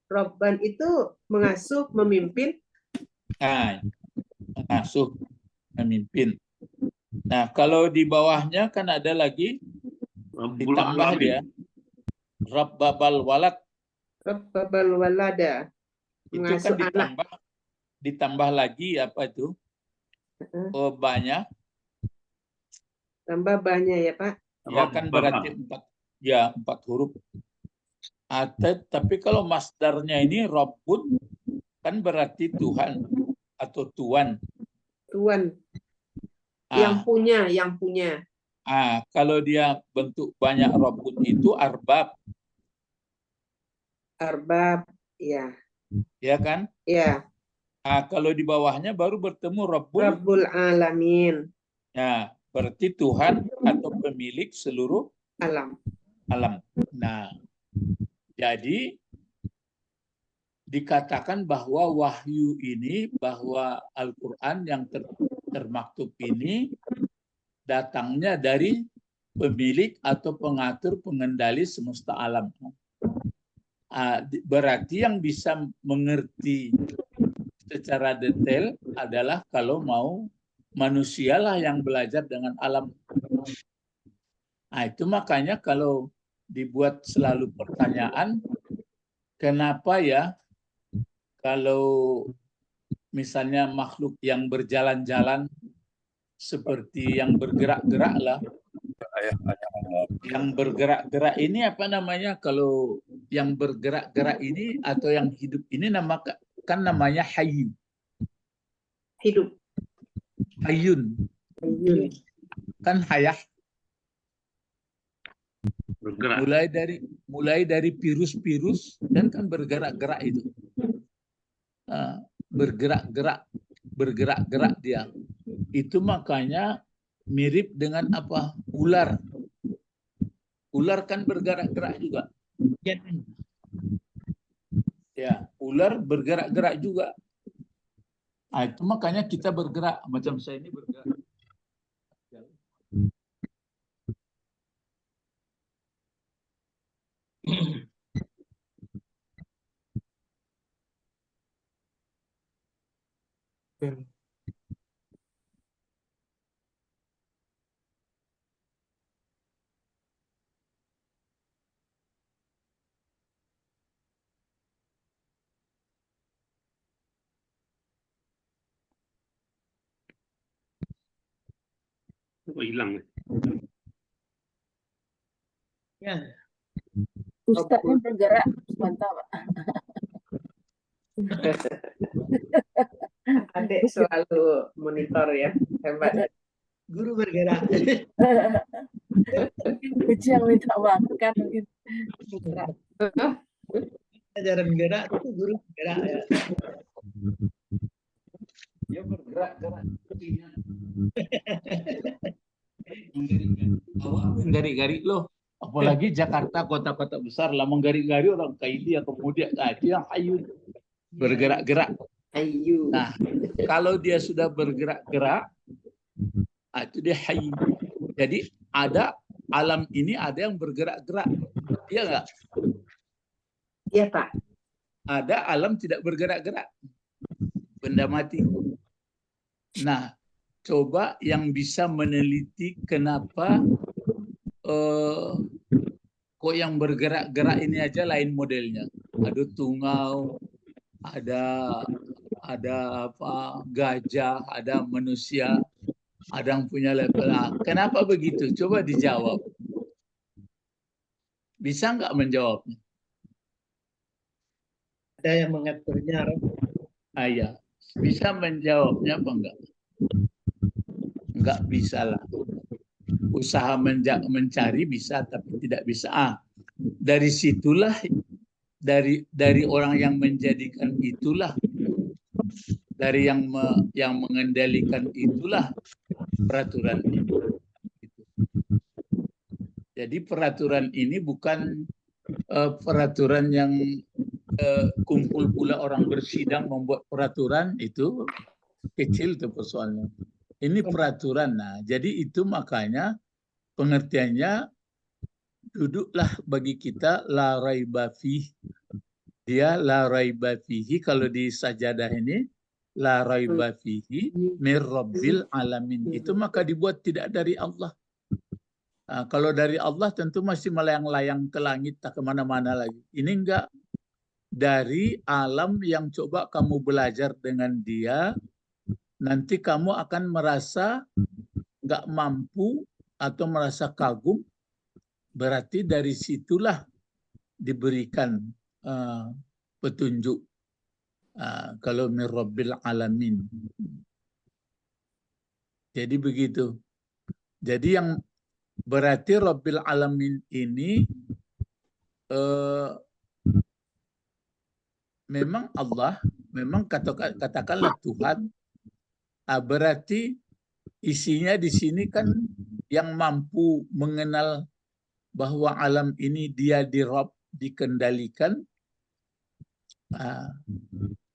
Speaker 6: Robban itu mengasuh, memimpin.
Speaker 1: Mengasuh, memimpin. Nah, kalau di bawahnya kan ada lagi ditambah dia. Rabbabal walad.
Speaker 6: Rabbabal walada.
Speaker 1: Itu kan ditambah lagi apa itu? Banyak.
Speaker 6: Tambah banyak ya, Pak?
Speaker 1: Ya kan berarti 4 huruf. Tapi kalau masdarnya ini Rabbun kan berarti Tuhan atau Tuan.
Speaker 6: Tuan. Yang punya.
Speaker 1: Kalau dia bentuk banyak Rabbun itu arbab.
Speaker 6: Arbab, ya.
Speaker 1: Ya kan?
Speaker 6: Ya.
Speaker 1: Kalau di bawahnya baru bertemu
Speaker 6: Rabbul Alamin.
Speaker 1: Ya, berarti Tuhan atau pemilik seluruh
Speaker 6: alam.
Speaker 1: Nah, jadi dikatakan bahwa wahyu ini, bahwa Al-Quran yang termaktub ini datangnya dari pemilik atau pengatur pengendali semesta alam. Berarti yang bisa mengerti secara detail adalah kalau mau manusialah yang belajar dengan alam. Itu makanya kalau dibuat selalu pertanyaan, kenapa ya kalau misalnya makhluk yang berjalan-jalan seperti yang bergerak-gerak lah, yang bergerak-gerak ini apa namanya? Kalau yang bergerak-gerak ini atau yang hidup ini kan namanya hayyu.
Speaker 6: Hidup.
Speaker 1: Hayyun. Kan hayah.
Speaker 4: Bergerak.
Speaker 1: Mulai dari virus-virus dan kan bergerak-gerak itu. Bergerak-gerak dia. Itu makanya mirip dengan apa? Ular. Ular kan bergerak-gerak juga. Ya, ular bergerak-gerak juga. Nah, itu makanya kita bergerak macam saya ini bergerak.
Speaker 4: Kok hilang?
Speaker 3: Ya.
Speaker 2: Ustaznya bergerak sebentar, Pak.
Speaker 6: Adik selalu monitor ya, hebat.
Speaker 3: Guru bergerak.
Speaker 2: Kucing minta makan mungkin bergerak.
Speaker 3: Ajaran gerak itu guru bergerak ya.
Speaker 1: Dia bergerak-gerak. Menggarik-garik loh. Apalagi Jakarta, kota-kota besar lah menggarik-garik orang kaili atau kemudian itu yang hayu bergerak-gerak.
Speaker 6: Ayu.
Speaker 1: Nah, kalau dia sudah bergerak-gerak, itu dia hayu. Jadi ada alam ini ada yang bergerak-gerak. Iya enggak?
Speaker 6: Iya, Pak.
Speaker 1: Ada alam tidak bergerak-gerak. Benda mati. Nah, coba yang bisa meneliti kenapa kok yang bergerak-gerak ini aja lain modelnya. Ada tungau, ada apa gajah, ada manusia, ada yang punya level. Nah, kenapa begitu? Coba dijawab. Bisa nggak menjawabnya?
Speaker 3: Ada yang mengaturnya.
Speaker 1: Iya. Bisa menjawabnya apa enggak? Enggak bisa lah. Usaha mencari bisa tapi tidak bisa. Dari situlah dari orang yang menjadikan itulah, dari yang mengendalikan itulah peraturan ini. Jadi peraturan ini bukan peraturan yang kumpul pula orang bersidang membuat peraturan, itu kecil tuh persoalannya. Ini peraturan. Nah, jadi itu makanya pengertiannya duduklah bagi kita la raiba fih. Dia la raiba fihi, kalau di sajadah ini la raiba fihi mir rabbil alamin. Itu maka dibuat tidak dari Allah. Nah, kalau dari Allah tentu masih melayang-layang ke langit, tak kemana-mana lagi. Ini enggak. Dari alam yang coba kamu belajar dengan dia, nanti kamu akan merasa nggak mampu atau merasa kagum, berarti dari situlah diberikan petunjuk. Kalau min rabbil alamin. Jadi begitu. Jadi yang berarti rabbil alamin ini memang Allah, memang katakanlah Tuhan, berarti isinya di sini kan yang mampu mengenal bahwa alam ini dia dikendalikan,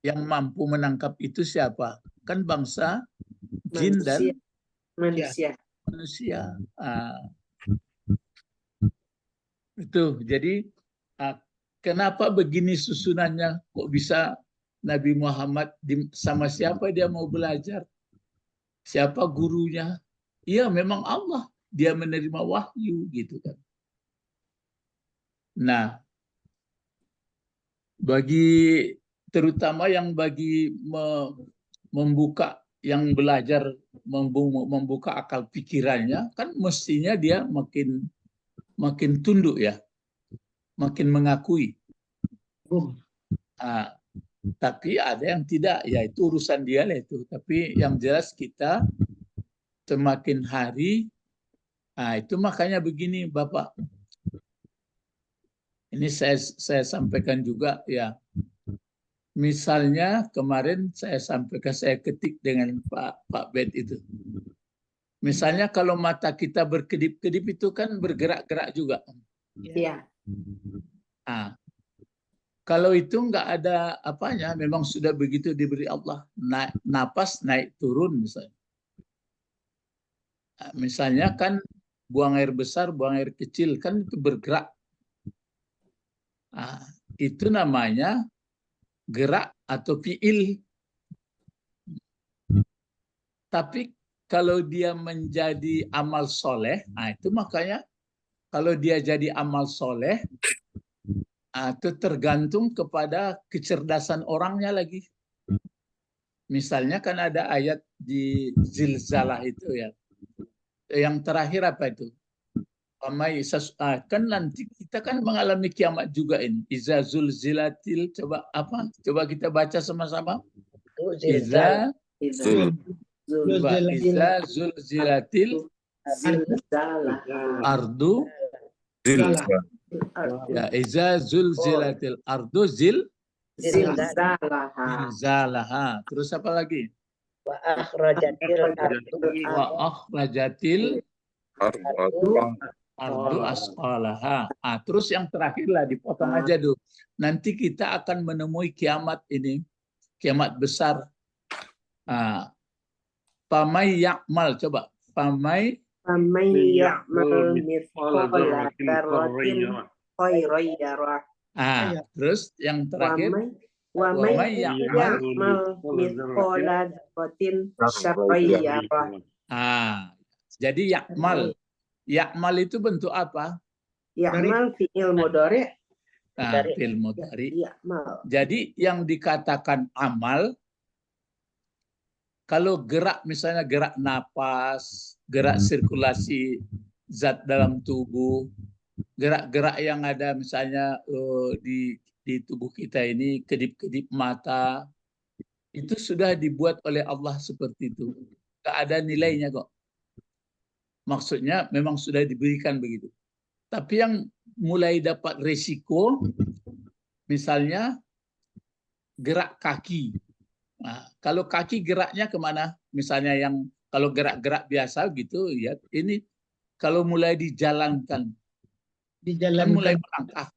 Speaker 1: yang mampu menangkap itu siapa? Kan bangsa jin dan
Speaker 6: manusia.
Speaker 1: Itu jadi kenapa begini susunannya? Kok bisa Nabi Muhammad sama siapa dia mau belajar? Siapa gurunya? Iya, memang Allah. Dia menerima wahyu gitu kan. Nah, terutama yang bagi membuka, yang belajar membuka akal pikirannya, kan mestinya dia makin tunduk ya. Makin mengakui. Tapi ada yang tidak, ya itu urusan dia lah itu. Tapi yang jelas kita semakin hari, itu makanya begini Bapak, Ini saya sampaikan juga ya. Misalnya kemarin saya sampaikan, saya ketik dengan Pak Bet itu. Misalnya kalau mata kita berkedip-kedip itu kan bergerak-gerak juga.
Speaker 6: Iya.
Speaker 1: Nah, kalau itu nggak ada apanya, memang sudah begitu diberi Allah. Napas naik turun misalnya. Nah, misalnya kan buang air besar, buang air kecil kan itu bergerak. Nah, itu namanya gerak atau fiil. Tapi kalau dia menjadi amal soleh, nah itu makanya kalau dia jadi amal soleh, itu tergantung kepada kecerdasan orangnya lagi. Misalnya kan ada ayat di Zilzalah itu ya. Yang terakhir apa itu? Kan nanti kita kan mengalami kiamat juga ini. Iza zulzilatil, coba apa? Coba kita baca sama-sama. Iza zulzilatil ardu. Ya, iza zulzilatil ardu zilzalaha. Terus apa lagi?
Speaker 2: Wa akhrajatil
Speaker 1: ardu asqalaha. Terus yang terakhir lah dipotong aja dulu. Nanti kita akan menemui kiamat ini, kiamat besar. Pamai yakmal, coba. Pamai
Speaker 6: ya'mal mithqala dzarratin khairan yarah.
Speaker 1: Terus yang terakhir.
Speaker 6: Wa may ya'mal mithqala dzarratin syarran yarah.
Speaker 1: Jadi yakmal. Yakmal itu bentuk apa?
Speaker 6: Ya'mal fi'il mudhari'.
Speaker 1: Fi'il mudhari'. Jadi yang dikatakan amal, kalau gerak misalnya gerak napas, gerak sirkulasi zat dalam tubuh, gerak-gerak yang ada misalnya di tubuh kita ini, kedip-kedip mata, itu sudah dibuat oleh Allah seperti itu. Nggak ada nilainya kok. Maksudnya memang sudah diberikan begitu. Tapi yang mulai dapat resiko, misalnya gerak kaki. Nah, kalau kaki geraknya kemana? Misalnya yang kalau gerak-gerak biasa gitu, ya ini kalau mulai dijalankan mulai melangkah.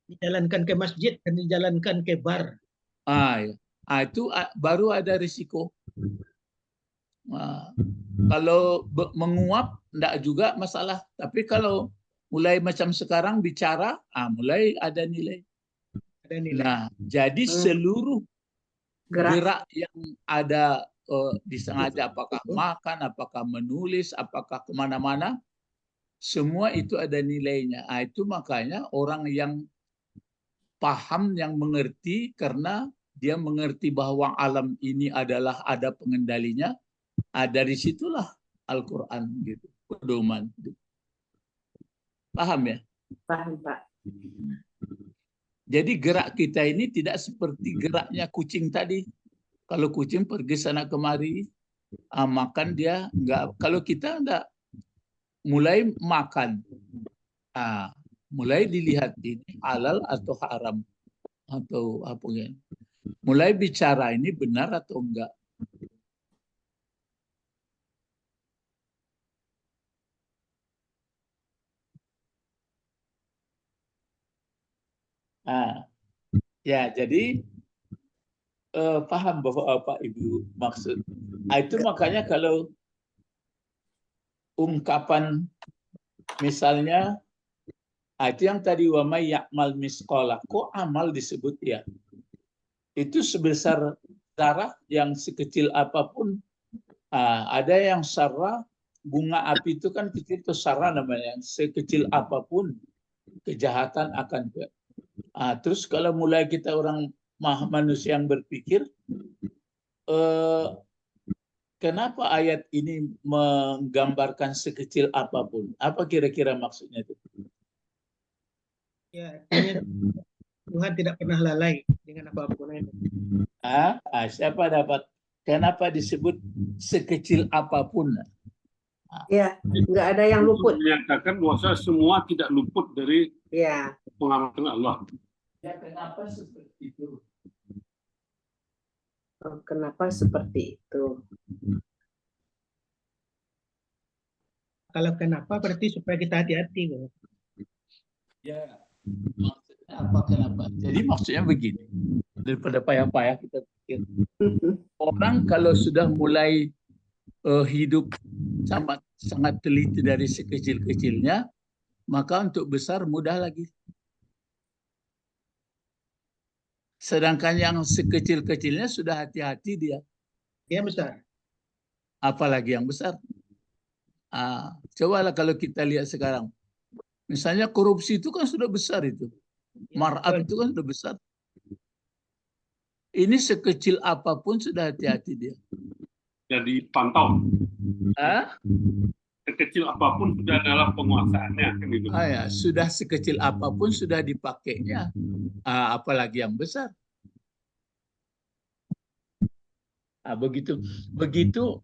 Speaker 3: Dijalankan ke masjid dan dijalankan ke bar.
Speaker 1: Itu baru ada risiko. Kalau menguap enggak juga masalah, tapi kalau mulai macam sekarang bicara, mulai ada nilai. Nah, jadi seluruh gerak yang ada disengaja, apakah makan, apakah menulis, apakah kemana-mana, semua itu ada nilainya. Itu makanya orang yang paham, yang mengerti, karena dia mengerti bahwa alam ini adalah ada pengendalinya. Dari situlah Al-Quran gitu, pedoman. Paham ya?
Speaker 6: Paham, Pak.
Speaker 1: Jadi gerak kita ini tidak seperti geraknya kucing tadi. Kalau kucing pergi sana kemari, makan dia enggak. Kalau kita enggak, mulai makan, mulai dilihat ini halal atau haram atau apa ya. Mulai bicara ini benar atau enggak. Ya, jadi paham Bapak Ibu maksud. Itu makanya kalau ungkapan misalnya itu yang tadi wa may ya'mal misqala, kok amal disebut ya? Itu sebesar darah yang sekecil apapun. Ada yang sarra, bunga api itu kan kecil, itu sarra namanya, sekecil apapun kejahatan akan terus kalau mulai kita orang manusia yang berpikir, kenapa ayat ini menggambarkan sekecil apapun? Apa kira-kira maksudnya itu?
Speaker 3: Ya, Tuhan tidak pernah lalai dengan apapun itu.
Speaker 1: Siapa dapat? Kenapa disebut sekecil apapun?
Speaker 6: Ya, nggak ada yang luput.
Speaker 4: Menyatakan bahwa semua tidak luput dari
Speaker 6: Ya,
Speaker 4: pengamatan Allah.
Speaker 1: Ya, kenapa seperti itu?
Speaker 6: oh, kenapa seperti itu?
Speaker 3: Kalau kenapa berarti supaya kita hati-hati. Bro.
Speaker 1: Ya, maksudnya apa kenapa? Jadi maksudnya begini, daripada payah-payah kita pikir. Orang kalau sudah mulai hidup sangat teliti dari sekecil-kecilnya, maka untuk besar mudah lagi. Sedangkan yang sekecil-kecilnya sudah hati-hati dia.
Speaker 3: Ya besar.
Speaker 1: Apalagi yang besar. Cobalah kalau kita lihat sekarang. Misalnya korupsi itu kan sudah besar itu. Mar'ab itu kan sudah besar. Ini sekecil apapun sudah hati-hati dia.
Speaker 4: Jadi pantau.
Speaker 1: Ah?
Speaker 4: Sekecil apapun sudah dalam penguasaannya.
Speaker 1: Ya, sudah sekecil apapun sudah dipakainya. Apalagi yang besar. Begitu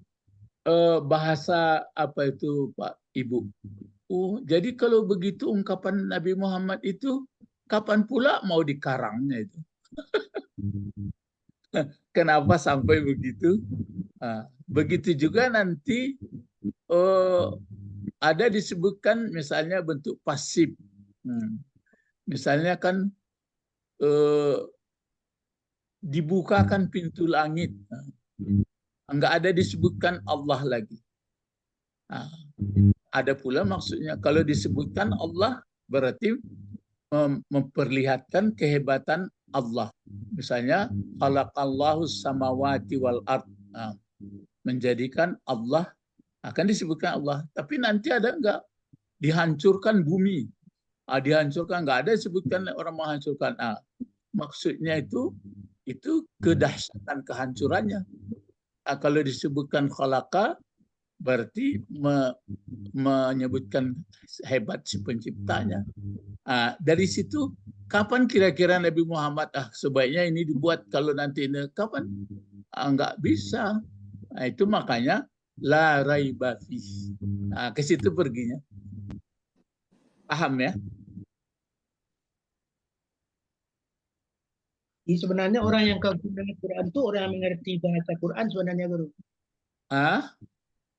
Speaker 1: bahasa apa itu Pak Ibu. Jadi kalau begitu ungkapan Nabi Muhammad itu kapan pula mau dikarangnya itu? Kenapa sampai begitu? Begitu juga nanti ada disebutkan misalnya bentuk pasif. Misalnya kan dibukakan pintu langit. Enggak ada disebutkan Allah lagi. Ada pula maksudnya kalau disebutkan Allah berarti memperlihatkan kehebatan Allah. Misalnya khalaqallahu samawati wal ard. Menjadikan Allah akan disebutkan Allah. Tapi nanti ada enggak dihancurkan bumi. Dihancurkan enggak ada disebutkan orang menghancurkan. Maksudnya itu kedahsyatan kehancurannya. Kalau disebutkan khalaqa berarti menyebutkan hebat si penciptanya. Dari situ kapan kira-kira Nabi Muhammad sebaiknya ini dibuat kalau nanti ini kapan? Enggak bisa. Itu makanya la raiba fi. Ke situ perginya. Paham ya?
Speaker 3: Jadi sebenarnya orang yang kagum dengan Quran itu orang yang mengerti bahasa Quran sebenarnya, Guru.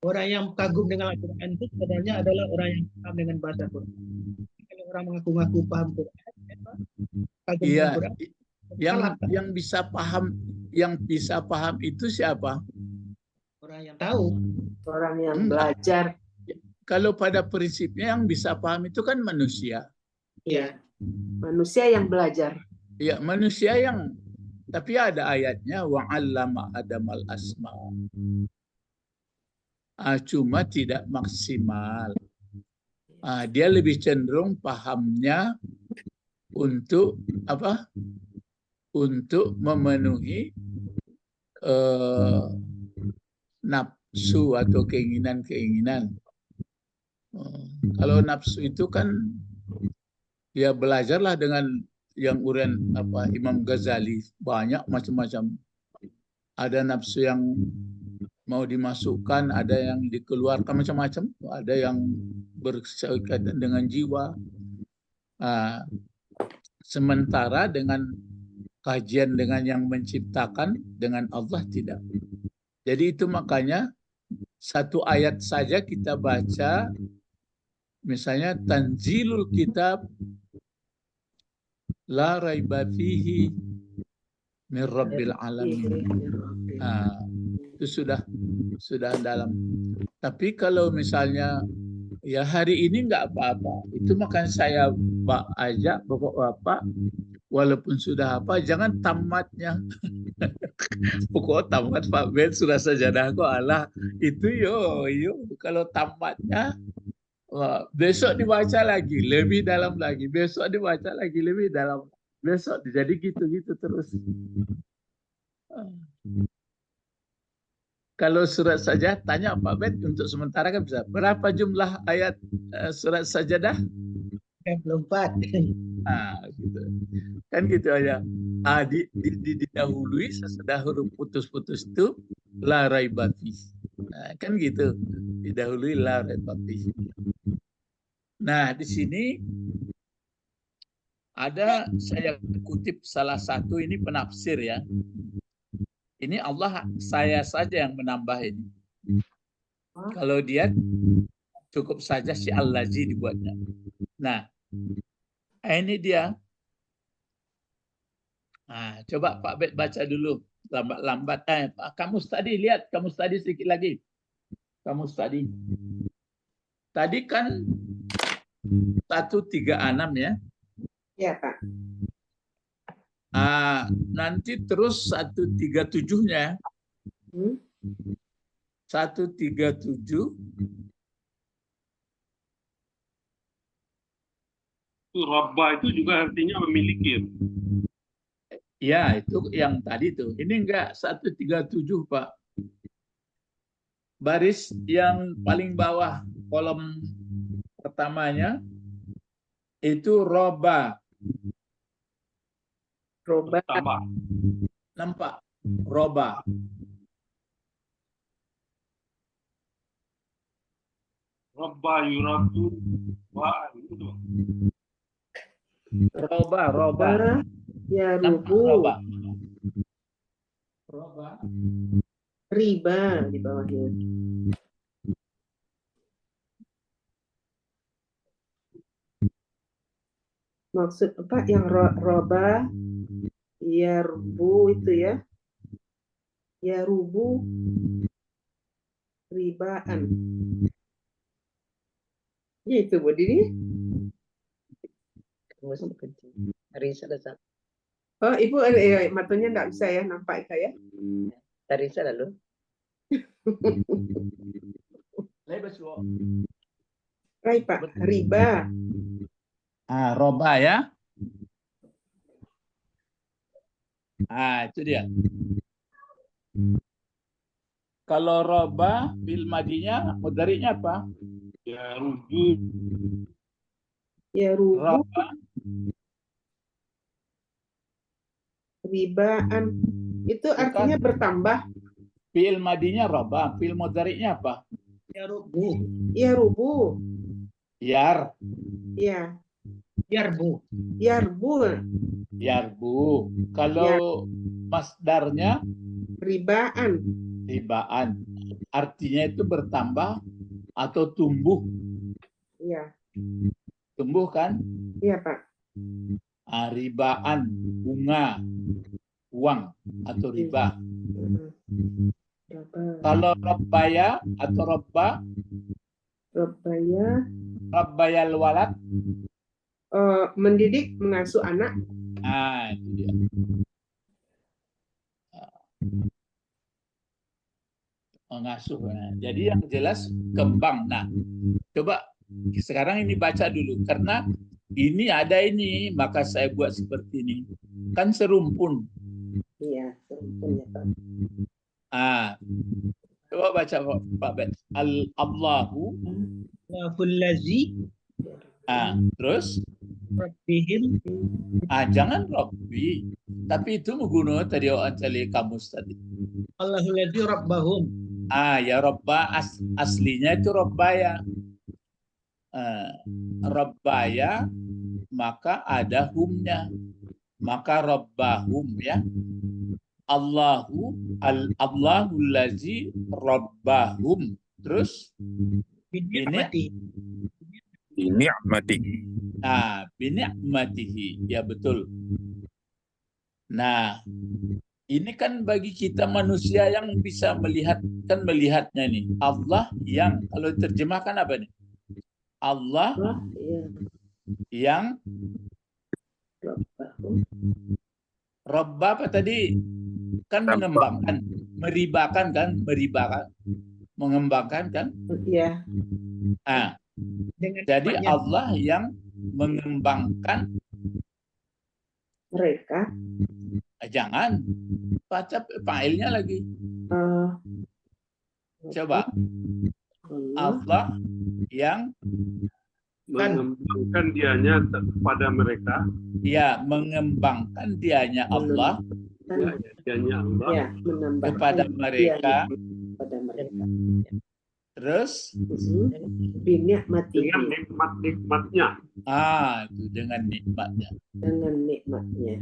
Speaker 3: Orang yang kagum dengan Al-Quran itu sebenarnya adalah orang yang paham dengan bahasa Quran. Kalau orang mengaku-ngaku paham Quran, kagum dengan Quran.
Speaker 1: Yang bisa paham itu siapa?
Speaker 3: Orang yang tahu.
Speaker 6: Orang yang belajar.
Speaker 1: Kalau pada prinsipnya yang bisa paham itu kan manusia.
Speaker 6: Iya. Manusia yang belajar.
Speaker 1: Ya, manusia yang, tapi ada ayatnya wa'allama Adamal asma. Cuma tidak maksimal. Dia lebih cenderung pahamnya untuk apa? Untuk memenuhi nafsu atau keinginan-keinginan. Kalau nafsu itu kan ya belajarlah dengan yang urian Imam Ghazali, banyak macam-macam. Ada nafsu yang mau dimasukkan, ada yang dikeluarkan, macam-macam. Ada yang berkaitan dengan jiwa. Sementara dengan kajian dengan yang menciptakan, dengan Allah tidak. Jadi itu makanya satu ayat saja kita baca, misalnya Tanzilul Kitab la raiba fihi min rabbil alamin. Itu sudah dalam. Tapi kalau misalnya ya hari ini enggak apa-apa, itu makanya saya ajak Bapak-bapak walaupun sudah jangan tamatnya. Pokok tamat Pak Ben surah sajadah kok Allah itu yo kalau tamatnya besok dibaca lagi lebih dalam lagi, besok dibaca lagi lebih dalam, besok jadi gitu-gitu terus. Kalau surat saja tanya Pak Bet untuk sementara kan bisa. Berapa jumlah ayat surat sajadah?
Speaker 3: 34.
Speaker 1: Gitu. Kan gitu aja. Didahului sesudah huruf putus-putus itu la raiba fi. Kan gitu. Didahulilah oleh baptis. Nah, di sini ada, saya kutip salah satu, ini penafsir ya. Ini Allah, saya saja yang menambah ini. Kalau dia cukup saja si Al-Lazi dibuatnya. Nah, ini dia. Nah, coba Pak Bet baca dulu lambat-lambat. Kamu tadi lihat, kamu tadi sedikit lagi. Kamu tadi. Tadi kan 136 ya.
Speaker 6: Ya, Pak.
Speaker 1: Nanti terus 137-nya. 137
Speaker 4: Itu Rabba itu juga artinya memiliki.
Speaker 1: ya, itu yang tadi tuh. Ini enggak 137, Pak. Baris yang paling bawah kolom pertamanya itu roba.
Speaker 6: Roba.
Speaker 4: Tambah.
Speaker 1: Nampak? Roba.
Speaker 4: Rabba yurabbu wa itu.
Speaker 1: Roba.
Speaker 6: Ya,
Speaker 1: Nampak
Speaker 6: rubu.
Speaker 1: roba. Roba.
Speaker 6: Riba di bawahnya. Maksud apa yang roba? Ya, rubu itu ya. Ya, rubu. Ribaan. Ya, itu buat ini. Oh, Ibu, matanya enggak bisa ya, nampak saya.
Speaker 2: Dari sana lalu.
Speaker 6: Baik, Pak. Riba.
Speaker 1: Roba ya. Itu dia. Kalau roba bil madinya mudhari'nya apa?
Speaker 4: Ya rubu.
Speaker 6: Ya, rubu.
Speaker 1: Roba.
Speaker 6: Ribaan. Itu artinya bertambah.
Speaker 1: Fi'il madinya roba, fi'il mudhari'nya apa?
Speaker 3: Ya rubu.
Speaker 6: Ya, rubu.
Speaker 1: Yar.
Speaker 6: Ya.
Speaker 3: Yarbu.
Speaker 6: Yarbu.
Speaker 1: Yarbu. Kalau masdarnya
Speaker 6: Ribaan.
Speaker 1: ribaan. Artinya itu bertambah atau tumbuh.
Speaker 6: Iya.
Speaker 1: Tumbuh kan?
Speaker 6: Iya, Pak.
Speaker 1: Ribaan, bunga, uang atau riba. Kalau robbaya atau robba,
Speaker 6: Robbaya.
Speaker 1: robbayal walad.
Speaker 6: Mendidik, mengasuh anak.
Speaker 1: Itu dia. Mengasuh. Jadi yang jelas kembang. Nah, coba sekarang ini baca dulu. Karena ini ada ini, maka saya buat seperti ini. Kan serumpun.
Speaker 6: Iya, serumpun ya, Pak.
Speaker 1: Coba baca Pak Bet. Allahu.
Speaker 3: Allahul ladzi
Speaker 1: Terus?
Speaker 3: rabbihim.
Speaker 1: Jangan Rabbi. Tapi itu menggunakan tadi cari kamus tadi.
Speaker 3: Allahul ladzi rabbahum.
Speaker 1: Ya Rabba aslinya itu Rabbaya. Rabbaya maka ada humnya. Maka Rabbahum ya. Allahul ladzi rabbahum. Terus
Speaker 3: Bini'mati.
Speaker 1: Bini'matihi. Ya betul. Nah, ini kan bagi kita manusia yang bisa melihat, kan melihatnya nih. Allah yang, kalau terjemahkan apa nih? Allah yang Rabba apa tadi? Kan mengembangkan, meribakan kan? Mengembangkan kan?
Speaker 6: Iya.
Speaker 1: Jadi Allah yang mengembangkan
Speaker 6: mereka.
Speaker 1: Jangan baca failnya lagi. Coba Allah yang
Speaker 4: mengembangkan dianya pada mereka.
Speaker 1: Ya, mengembangkan dianya Allah.
Speaker 4: Dianya Allah.
Speaker 6: Ya,
Speaker 1: kepada mereka. Terus
Speaker 6: Binikmatihi.
Speaker 4: Dengan nikmat-nikmatnya.
Speaker 1: Itu dengan nikmatnya.
Speaker 6: Dengan nikmatnya.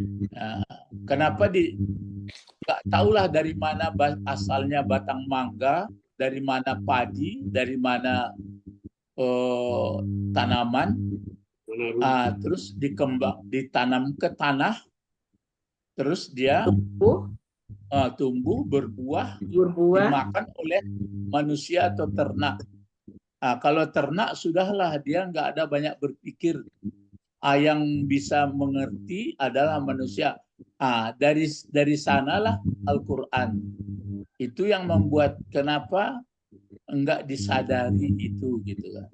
Speaker 1: Kenapa nggak tahulah dari mana asalnya batang mangga, dari mana padi, dari mana tanaman, terus ditanam ke tanah, terus dia tumbuh, berbuah, dimakan oleh manusia atau ternak. Kalau ternak sudahlah, dia nggak ada banyak berpikir. Yang bisa mengerti adalah manusia. Dari sanalah Al-Quran. Itu yang membuat kenapa enggak disadari itu gitu kan.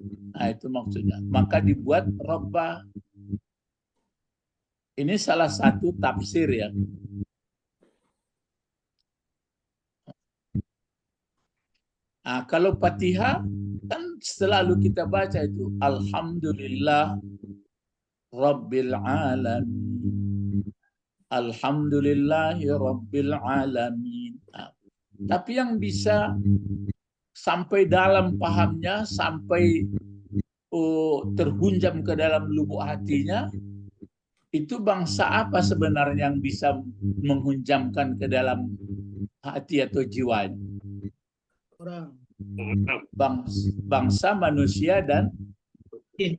Speaker 1: Itu maksudnya. Maka dibuat Rabbah. Ini salah satu tafsir ya. Kalau Fatihah kan selalu kita baca itu Alhamdulillah Rabbil Alamin. Alhamdulillahi Rabbil Alamin. Tapi yang bisa sampai dalam pahamnya, sampai terhunjam ke dalam lubuk hatinya, itu bangsa apa sebenarnya yang bisa menghunjamkan ke dalam hati atau jiwanya?
Speaker 3: Orang.
Speaker 1: Bangsa manusia dan jin.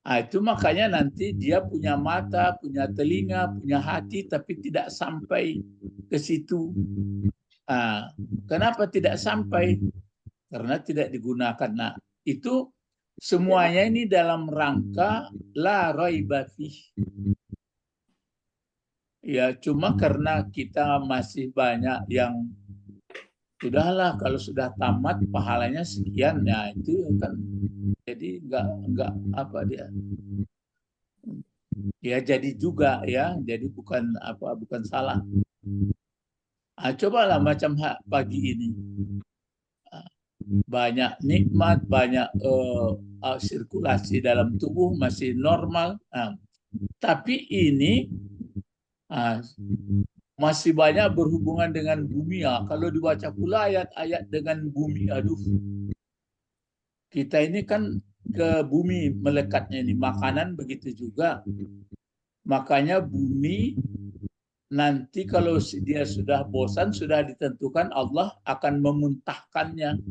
Speaker 1: Itu makanya nanti dia punya mata, punya telinga, punya hati, tapi tidak sampai ke situ. Kenapa tidak sampai? Karena tidak digunakan. Itu semuanya ini dalam rangka la raiba fih. Ya, cuma karena kita masih banyak yang sudahlah kalau sudah tamat pahalanya sekian, ya itu kan jadi nggak apa dia. Ya jadi juga ya, jadi bukan salah. Cobalah macam pagi ini. Banyak nikmat, banyak sirkulasi dalam tubuh masih normal. Tapi ini masih banyak berhubungan dengan bumi. Kalau dibaca pula ayat-ayat dengan bumi, aduh. Kita ini kan ke bumi melekatnya ini, makanan begitu juga. Makanya bumi nanti kalau dia sudah bosan, sudah ditentukan Allah akan memuntahkannya.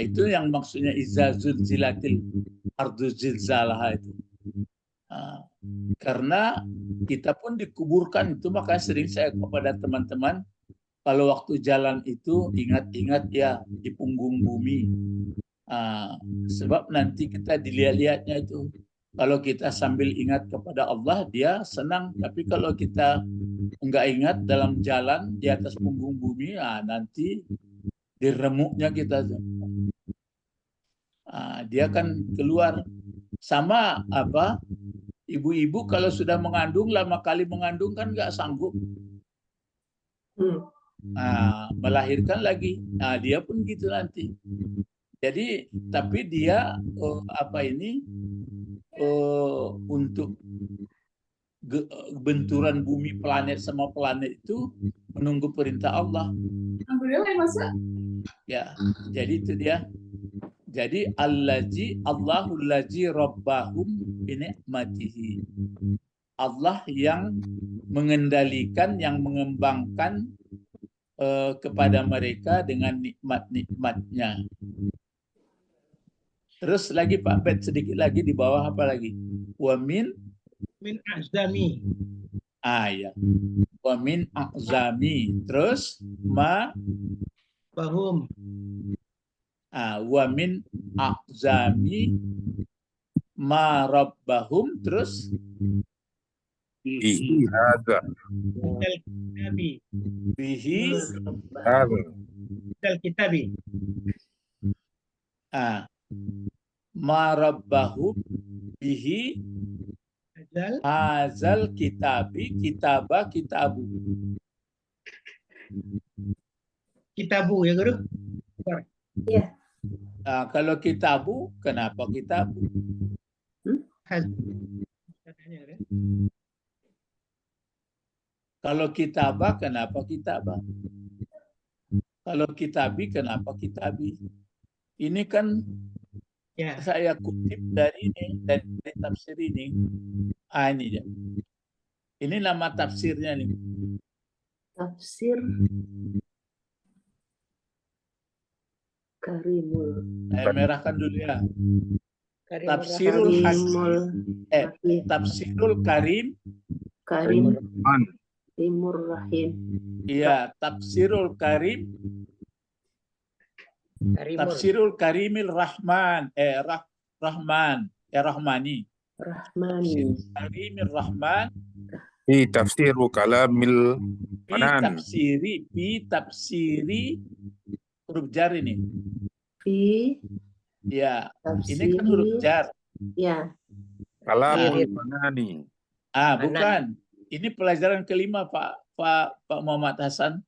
Speaker 1: Itu yang maksudnya iza zulzilatil ardu zilzalaha itu. Karena kita pun dikuburkan itu, maka sering saya kepada teman-teman kalau waktu jalan itu ingat-ingat ya di punggung bumi. Sebab nanti kita dilihat-lihatnya itu. Kalau kita sambil ingat kepada Allah, dia senang. Tapi kalau kita enggak ingat dalam jalan di atas punggung bumi, nanti diremuknya kita. Dia kan keluar. Sama ibu-ibu kalau sudah mengandung, lama kali mengandung kan nggak sanggup. Melahirkan lagi. Dia pun gitu nanti. Jadi, tapi dia untuk benturan bumi planet sama planet itu menunggu perintah Allah. Ya, jadi itu dia. Jadi Allahul ladzi rabbahum bi ni'matihi. Allah yang mengendalikan, yang mengembangkan kepada mereka dengan nikmat-nikmatnya. Terus lagi Pak Bet, sedikit lagi di bawah apa lagi? Wa min
Speaker 3: a'zami.
Speaker 1: Ya. Wa min a'zami. Terus
Speaker 3: bahum.
Speaker 1: Wa min a'zami ma rabbahum. Terus
Speaker 8: bihi hadza
Speaker 1: bihi
Speaker 3: kitabi.
Speaker 1: Ma rabbahum bihi hazal kitabu.
Speaker 3: Kitabu ya Guru?
Speaker 2: Iya.
Speaker 1: Kalau kitabu, kenapa kitabu? Kalau kitabah, kenapa kitabah? Kalau kitabi, kenapa kitabi? Ini kan
Speaker 3: Ya.
Speaker 1: saya kutip dari ini, dari tafsir ini. Ini dia. Ini nama tafsirnya nih.
Speaker 6: Tafsir Karimul.
Speaker 1: Saya merahkan dulu ya.
Speaker 2: Karimur
Speaker 1: Tafsirul
Speaker 6: Karimul
Speaker 1: Hakim. Tafsirul Karim.
Speaker 6: Karim Timur Rahim.
Speaker 1: Iya, Tafsirul Karim.
Speaker 2: Karimur.
Speaker 1: Tafsirul Karimil Rahman. Rahman. Rahmani.
Speaker 6: Rahmani.
Speaker 1: Karimil Rahman.
Speaker 8: Fi tafsiru kalamil manan.
Speaker 1: Fi tafsiri huruf jar ini.
Speaker 6: Fi
Speaker 1: Ya,
Speaker 6: tafsiri.
Speaker 1: ini kan huruf jar.
Speaker 6: Ya.
Speaker 8: Kalamul manani.
Speaker 1: Bukan. Ini pelajaran kelima Pak Muhammad Hasan.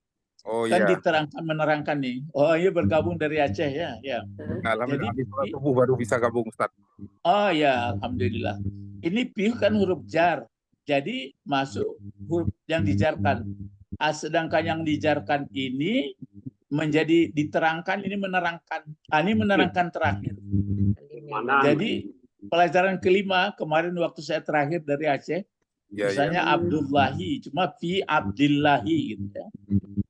Speaker 8: Oh
Speaker 1: Kan
Speaker 8: ya.
Speaker 1: diterangkan menerangkan nih. Oh, ini bergabung dari Aceh ya. Ya.
Speaker 8: Alhamdulillah,
Speaker 1: Jadi,
Speaker 8: habis sholat subuh baru bisa gabung, Ustaz.
Speaker 1: Oh ya, alhamdulillah. Ini pi kan huruf jar. Jadi masuk huruf yang dijarkan. Sedangkan yang dijarkan ini menjadi diterangkan, ini menerangkan. Ini menerangkan terakhir. Jadi pelajaran kelima kemarin waktu saya terakhir dari Aceh,
Speaker 8: Ya,
Speaker 1: misalnya Abdullahi, cuma fi Abdillahi gitu ya.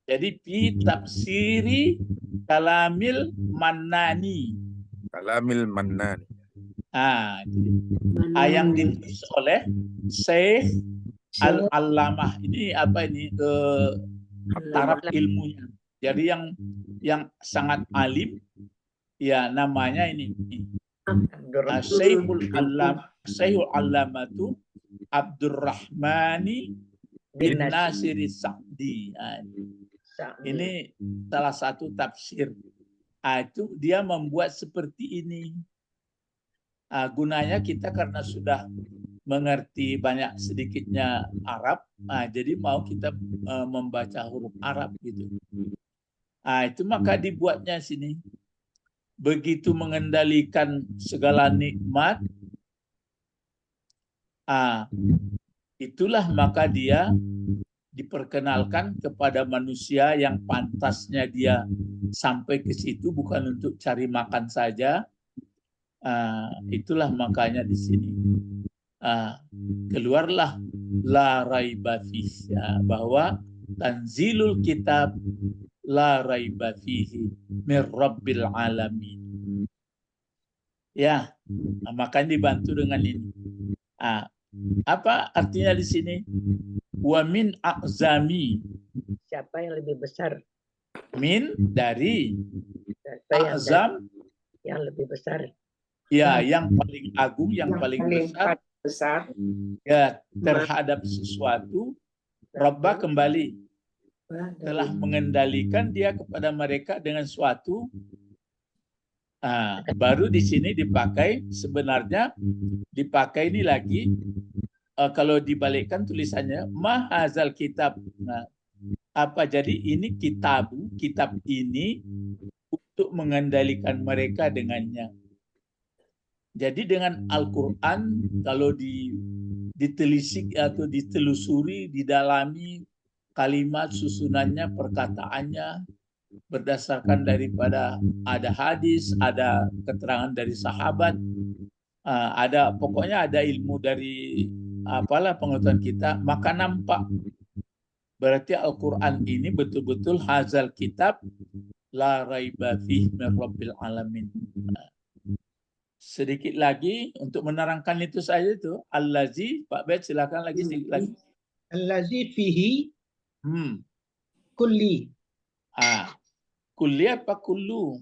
Speaker 1: Jadi fi tafsiri kalamil manani.
Speaker 8: Kalamil manani.
Speaker 1: Yang ditulis oleh Syekh Al-Allamah. Ini apa ini? Taraf ilmunya. Jadi yang sangat alim, ya namanya ini. Syekhul Allamatu Abdurrahmani bin Nasir Sa'di. Ini salah satu tafsir. Itu dia membuat seperti ini. Gunanya kita karena sudah mengerti banyak sedikitnya Arab, jadi mau kita membaca huruf Arab gitu. Itu maka dibuatnya sini. Begitu mengendalikan segala nikmat, itulah maka dia diperkenalkan kepada manusia yang pantasnya dia sampai ke situ bukan untuk cari makan saja. Itulah makanya di sini keluarlah la raiba fihi, bahwa tanzilul kitab la raiba fihi min rabbil alamin. Ya, makanya dibantu dengan ini. Apa artinya di sini? Wa min a'zami.
Speaker 2: Siapa yang lebih besar?
Speaker 1: Min dari a'zam
Speaker 2: yang lebih besar.
Speaker 1: Ya, yang paling agung, yang paling besar. Ya, terhadap sesuatu, Rabbah kembali telah mengendalikan dia kepada mereka dengan suatu. Baru di sini dipakai, sebenarnya dipakai ini lagi, kalau dibalikkan tulisannya mahazal kitab. Apa jadi ini kitab ini untuk mengendalikan mereka dengannya. Jadi dengan Al-Quran kalau ditelisik atau ditelusuri, didalami kalimat susunannya, perkataannya berdasarkan daripada ada hadis, ada keterangan dari sahabat, pokoknya ada ilmu dari pengetahuan kita, maka nampak berarti Al-Quran ini betul-betul hazal kitab la raiba fihi min rabbil alamin. Sedikit lagi untuk menerangkan itu saja itu. Allazi, Pak Bet silakan lagi sedikit lagi.
Speaker 3: Allazi fihi kulli.
Speaker 1: Kulli apa kullu?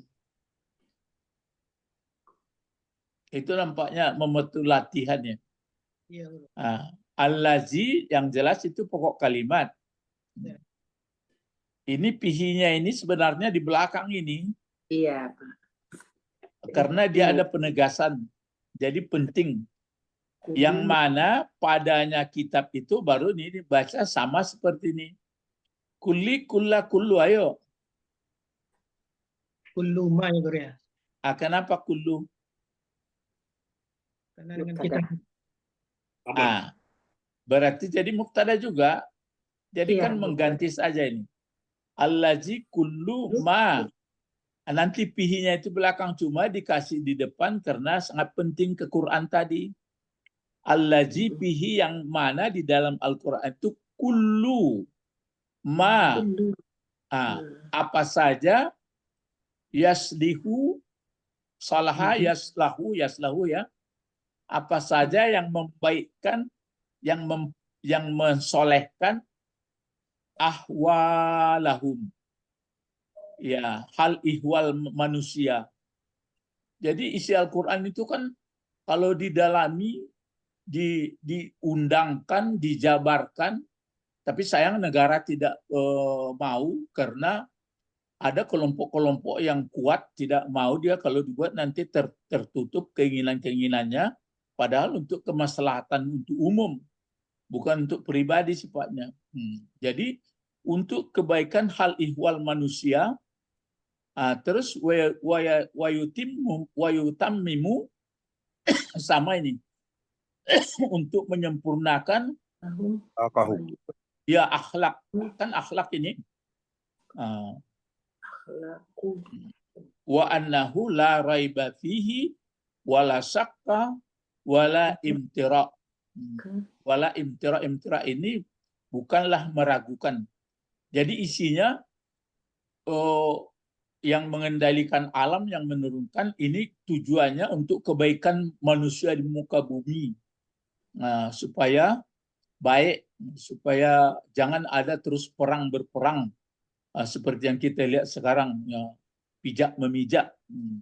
Speaker 1: Itu nampaknya membetul latihannya.
Speaker 3: Ya.
Speaker 1: Allazi yang jelas itu pokok kalimat.
Speaker 3: Ya.
Speaker 1: Ini pihinya ini sebenarnya di belakang ini.
Speaker 6: Iya, Pak.
Speaker 1: Karena dia ada penegasan, jadi penting. Yang mana padanya kitab itu baru ini dibaca sama seperti ini. Kulli kulla kullu, ayo.
Speaker 3: Kullu ma ya Guru ya.
Speaker 1: Kenapa kullu?
Speaker 3: Karena dengan kitab.
Speaker 1: Berarti jadi mubtada juga. Jadi
Speaker 2: Iya.
Speaker 1: kan mengganti saja ini. Allazi kullu ma. Nanti pihinya itu belakang, cuma dikasih di depan karena sangat penting ke Quran tadi. Allazi pihi yang mana di dalam Al-Quran itu kullu ma. Apa saja yaslihu salaha yaslahu ya. Apa saja yang membaikkan, yang mensolehkan ahwalahum, ya, hal ihwal manusia. Jadi isi Al-Quran itu kan kalau didalami, diundangkan, dijabarkan, tapi sayang negara tidak mau karena ada kelompok-kelompok yang kuat tidak mau dia kalau dibuat nanti tertutup keinginan-keinginannya, padahal untuk kemaslahatan untuk umum, bukan untuk pribadi sifatnya. Jadi untuk kebaikan hal ihwal manusia, terus wayutammimu sama ini untuk menyempurnakan ya akhlak, kan akhlak ini wa annahu la raiba fihi wala syakka wala imtira. Wala imtira ini bukanlah meragukan. Jadi isinya yang mengendalikan alam, yang menurunkan, ini tujuannya untuk kebaikan manusia di muka bumi. Supaya baik, supaya jangan ada terus perang berperang seperti yang kita lihat sekarang, ya, pijak memijak,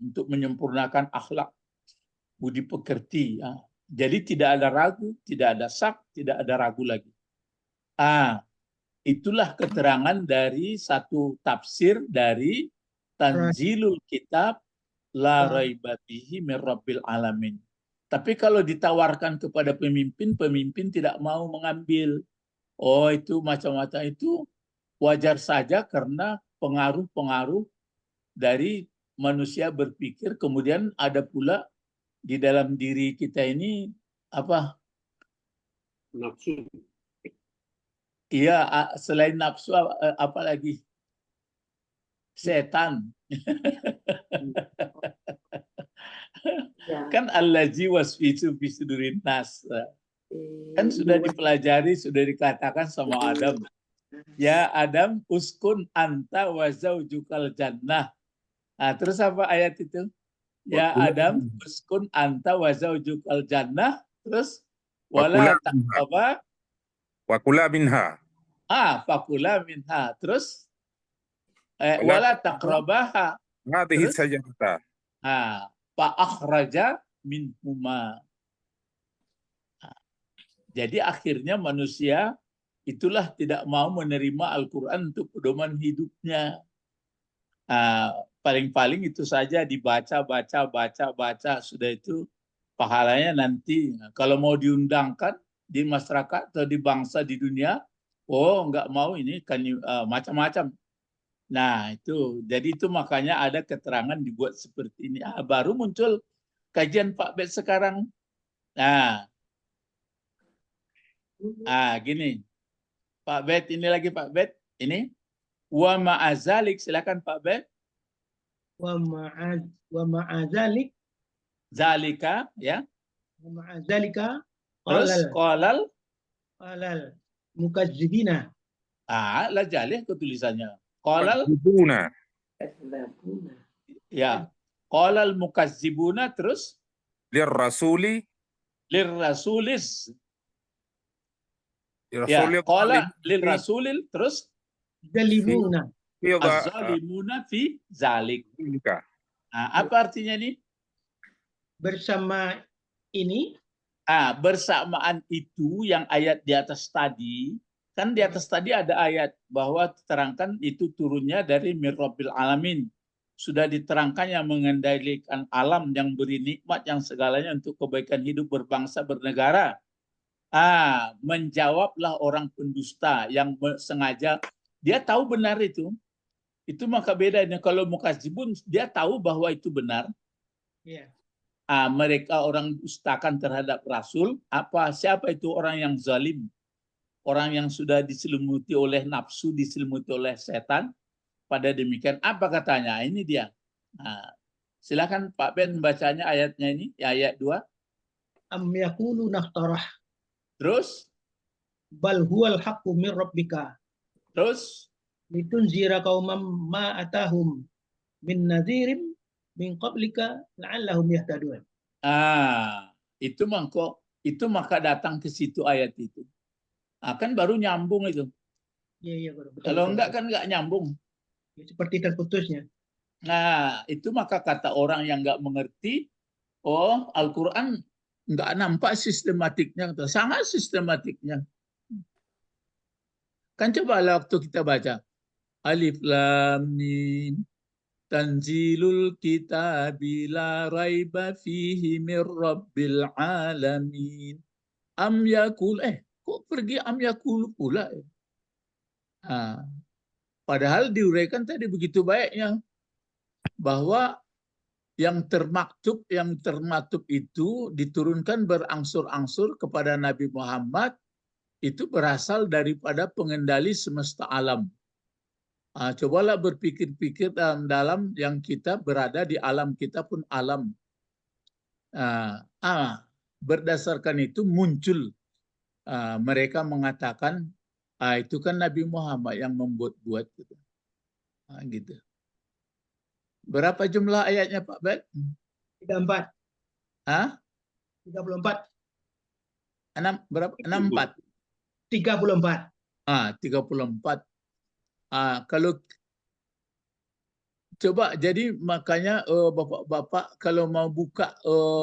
Speaker 1: untuk menyempurnakan akhlak budi pekerti. Jadi tidak ada ragu, tidak ada syak, tidak ada ragu lagi. Itulah keterangan dari satu tafsir dari Tanzilul Kitab la raiba fihi mir rabbil alamin. Tapi kalau ditawarkan kepada pemimpin, pemimpin tidak mau mengambil. Oh, itu macam-macam, itu wajar saja karena pengaruh-pengaruh dari manusia berpikir. Kemudian ada pula di dalam diri kita ini apa?
Speaker 4: Nafsu.
Speaker 1: Iya, selain nafsu apa lagi? Setan. Kan allazi wasfisu fi sudurin nas. Kan sudah dipelajari, sudah dikatakan sama Adam. Ya Adam, uskun anta wa zaujukal jannah. Terus apa ayat itu? Ya Adam, uskun anta wa zaujukal jannah. Terus wala apa?
Speaker 8: Wakula minha.
Speaker 1: Fakula minha. Terus wala taqrabaha.
Speaker 8: Hadhihi sajarata.
Speaker 1: Fa akhraja minhuma. Jadi akhirnya manusia itulah tidak mau menerima Al-Quran untuk pedoman hidupnya. Paling-paling itu saja dibaca, baca, sudah itu pahalanya nanti. Kalau mau diundangkan di masyarakat atau di bangsa di dunia, nggak mau, ini kan macam-macam. Nah itu, jadi itu makanya ada keterangan dibuat seperti ini. Baru muncul kajian Pak Bet sekarang. Gini, Pak Bet, ini lagi Pak Bet, ini wa ma'azalik, silakan Pak Bet.
Speaker 3: Wa ma'azalik,
Speaker 1: Zalika, ya.
Speaker 3: wa ma'azalika,
Speaker 1: Terus qalal
Speaker 3: mukazzibina.
Speaker 1: Lajalih ketulisannya. Qalal ya. Qalal mukazzibuna, terus
Speaker 8: Lirrasulis.
Speaker 1: Ya, qala lil rasulil, terus
Speaker 3: Zalimuna.
Speaker 1: az-zalimuna fi zalik. Apa artinya ini?
Speaker 3: Bersama ini,
Speaker 1: bersamaan itu yang ayat di atas tadi, kan di atas tadi ada ayat bahwa diterangkan itu turunnya dari mir rabbil alamin. Sudah diterangkan yang mengendalikan alam, yang beri nikmat, yang segalanya untuk kebaikan hidup berbangsa bernegara. Menjawablah orang pendusta yang sengaja, dia tahu benar itu maka bedanya. Kalau mukazibun, dia tahu bahwa itu benar.
Speaker 3: ya.
Speaker 1: Mereka orang dustakan terhadap Rasul. Siapa itu orang yang zalim? orang yang sudah diselimuti oleh nafsu, diselimuti oleh setan. Pada demikian, apa katanya? Ini dia. Nah, silakan Pak Ben membacanya ayatnya ini, ayat 2.
Speaker 3: Am yaqulu naftarah
Speaker 1: Terus?
Speaker 3: bal huwal haqqu min rabbika
Speaker 1: Terus?
Speaker 3: litunzira qaumam ma atahum min nadhirin min qablika la'allahum yahtadun.
Speaker 1: Itu maka datang ke situ ayat itu. Kan baru nyambung itu.
Speaker 3: Iya, betul.
Speaker 1: Kalau
Speaker 3: betul,
Speaker 1: enggak
Speaker 3: betul.
Speaker 1: kan enggak nyambung.
Speaker 3: Seperti terputusnya.
Speaker 1: Nah, itu maka kata orang yang enggak mengerti, oh Al-Quran enggak nampak sistematiknya. Sangat sistematiknya. Kan coba waktu kita baca. Alif Lam Mim. Tanzilul kitabi la raiba fihi mir rabbil alamin. Am yakul, kok pergi am yakul pula? Padahal diuraikan tadi begitu baiknya bahwa yang termaktub itu diturunkan berangsur-angsur kepada Nabi Muhammad itu berasal daripada pengendali semesta alam. Cobalah berpikir-pikir dalam yang kita berada di alam, kita pun alam. Berdasarkan itu muncul mereka mengatakan itu kan Nabi Muhammad yang membuat-buat gitu. Gitu. Berapa jumlah ayatnya Pak Bet?
Speaker 3: 34. 34.
Speaker 1: Berapa? 64.
Speaker 3: 34.
Speaker 1: 34. Kalau coba jadi makanya bapak-bapak kalau mau buka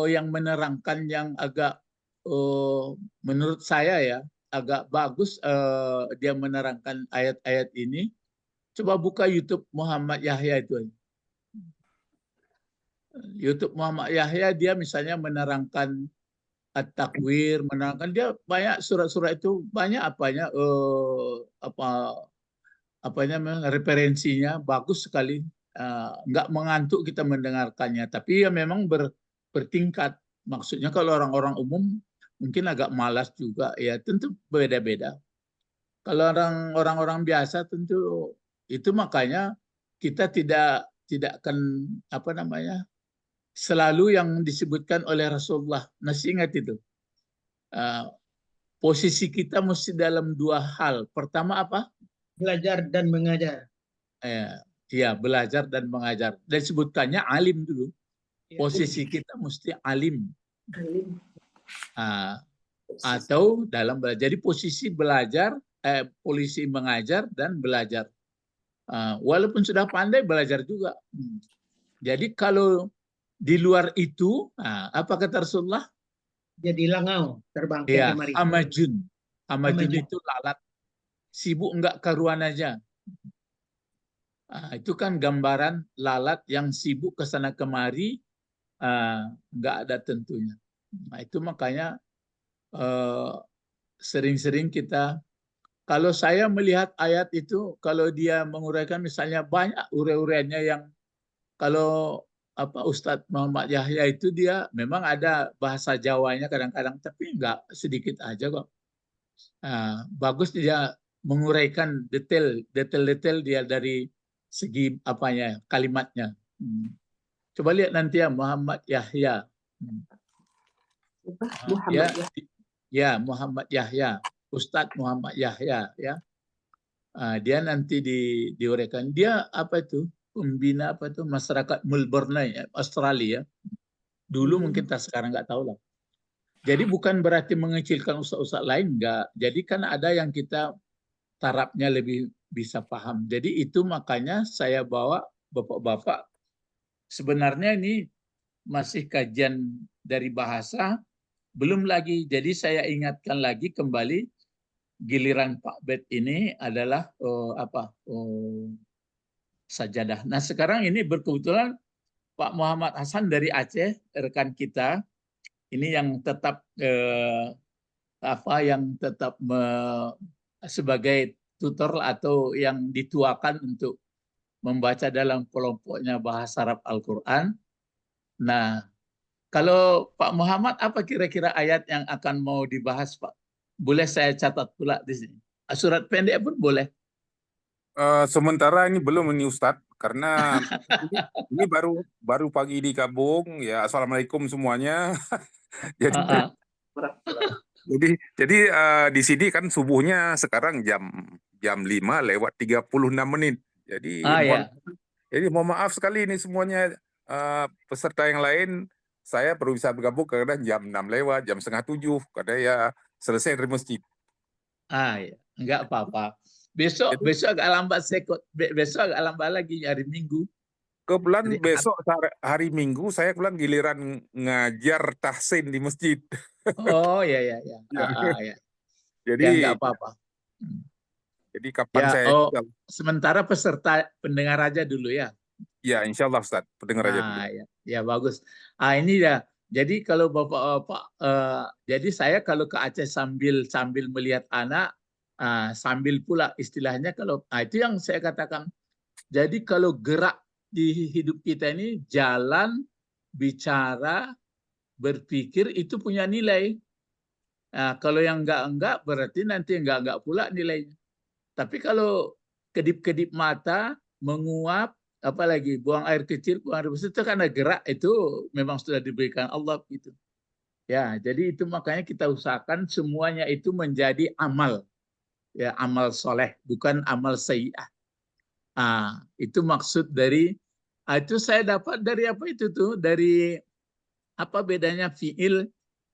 Speaker 1: yang menerangkan yang agak menurut saya ya agak bagus dia menerangkan ayat-ayat ini, coba buka YouTube Muhammad Yahya itu. YouTube Muhammad Yahya dia misalnya menerangkan At-Takwir, menerangkan dia banyak surat-surat itu banyak referensinya bagus sekali. Nggak mengantuk kita mendengarkannya, tapi ya memang bertingkat. Maksudnya kalau orang-orang umum mungkin agak malas juga, ya tentu beda-beda. Kalau orang-orang biasa tentu itu makanya kita tidak akan selalu yang disebutkan oleh Rasulullah. Masih ingat itu. Posisi kita mesti dalam dua hal. Pertama apa?
Speaker 3: Belajar dan mengajar.
Speaker 1: Ya, belajar dan mengajar. Dan sebutkannya alim dulu. Posisi kita mesti alim. Atau dalam belajar. Jadi posisi belajar, polisi mengajar dan belajar. Walaupun sudah pandai, belajar juga. Jadi kalau di luar itu, apa kata Rasulullah?
Speaker 3: Jadi langau, terbang
Speaker 1: Ya,
Speaker 3: kemari.
Speaker 1: Hamajun itu lalat. Sibuk enggak karuan aja. Itu kan gambaran lalat yang sibuk ke sana kemari, enggak ada tentunya. Itu makanya sering-sering kita, kalau saya melihat ayat itu, kalau dia menguraikan misalnya banyak urai-uraiannya yang kalau Ustadz Muhammad Yahya itu dia memang ada bahasa Jawanya kadang-kadang, tapi enggak, sedikit aja kok. Bagus dia menguraikan detail dia dari segi kalimatnya. Coba lihat nanti ya Muhammad Yahya. Muhammad Yahya, Ustadz Muhammad Yahya ya. Dia nanti diuraikan. Dia pembina masyarakat Melbourne ya, Australia. Dulu mungkin sekarang nggak tahu lah. Jadi bukan berarti mengecilkan ustaz-ustaz lain, enggak. Jadi kan ada yang kita tarafnya lebih bisa paham. Jadi itu makanya saya bawa bapak-bapak. Sebenarnya ini masih kajian dari bahasa, belum lagi. Jadi saya ingatkan lagi kembali, giliran Pak Bet ini adalah sajadah. Nah sekarang ini berkebetulan Pak Muhammad Hasan dari Aceh, rekan kita, ini yang tetap sebagai tutor atau yang dituakan untuk membaca dalam kelompoknya bahasa Arab Al-Quran. Nah, kalau Pak Muhammad apa kira-kira ayat yang akan mau dibahas, Pak? Boleh saya catat pula di sini. Surat pendek pun boleh.
Speaker 8: Sementara ini belum ini Ustadz, karena ini baru pagi di Kabung ya. Assalamualaikum semuanya. Jadi di sini kan subuhnya sekarang jam 5:36. Jadi mohon maaf sekali ini semuanya peserta yang lain, saya baru bisa bergabung karena jam 6 lewat, jam 6:30 karena ya selesai dari masjid.
Speaker 1: Ya, enggak apa-apa. Besok agak lambat besok agak lambat lagi hari Minggu.
Speaker 8: Kebetulan besok hari Minggu saya pulang giliran ngajar tahsin di masjid.
Speaker 1: Oh ya.
Speaker 8: Jadi
Speaker 1: ya, enggak apa-apa.
Speaker 8: Jadi kapan
Speaker 1: ya,
Speaker 8: saya
Speaker 1: sementara peserta pendengar aja dulu ya.
Speaker 8: Ya, insya Allah Ustaz, pendengar aja dulu.
Speaker 1: Ya bagus. Ini ya. Jadi kalau Bapak-bapak, jadi saya kalau ke Aceh sambil melihat anak, sambil pula istilahnya kalau itu yang saya katakan. Jadi kalau gerak di hidup kita ini, jalan, bicara, berpikir itu punya nilai. Kalau yang enggak berarti nanti enggak pula nilainya. Tapi kalau kedip-kedip mata, menguap, apalagi buang air kecil, buang air besar, itu karena gerak itu memang sudah diberikan Allah gitu. Ya, jadi itu makanya kita usahakan semuanya itu menjadi amal. Ya, amal soleh, bukan amal sayyi'ah. Itu maksud dari itu saya dapat dari apa itu tuh, dari apa bedanya fiil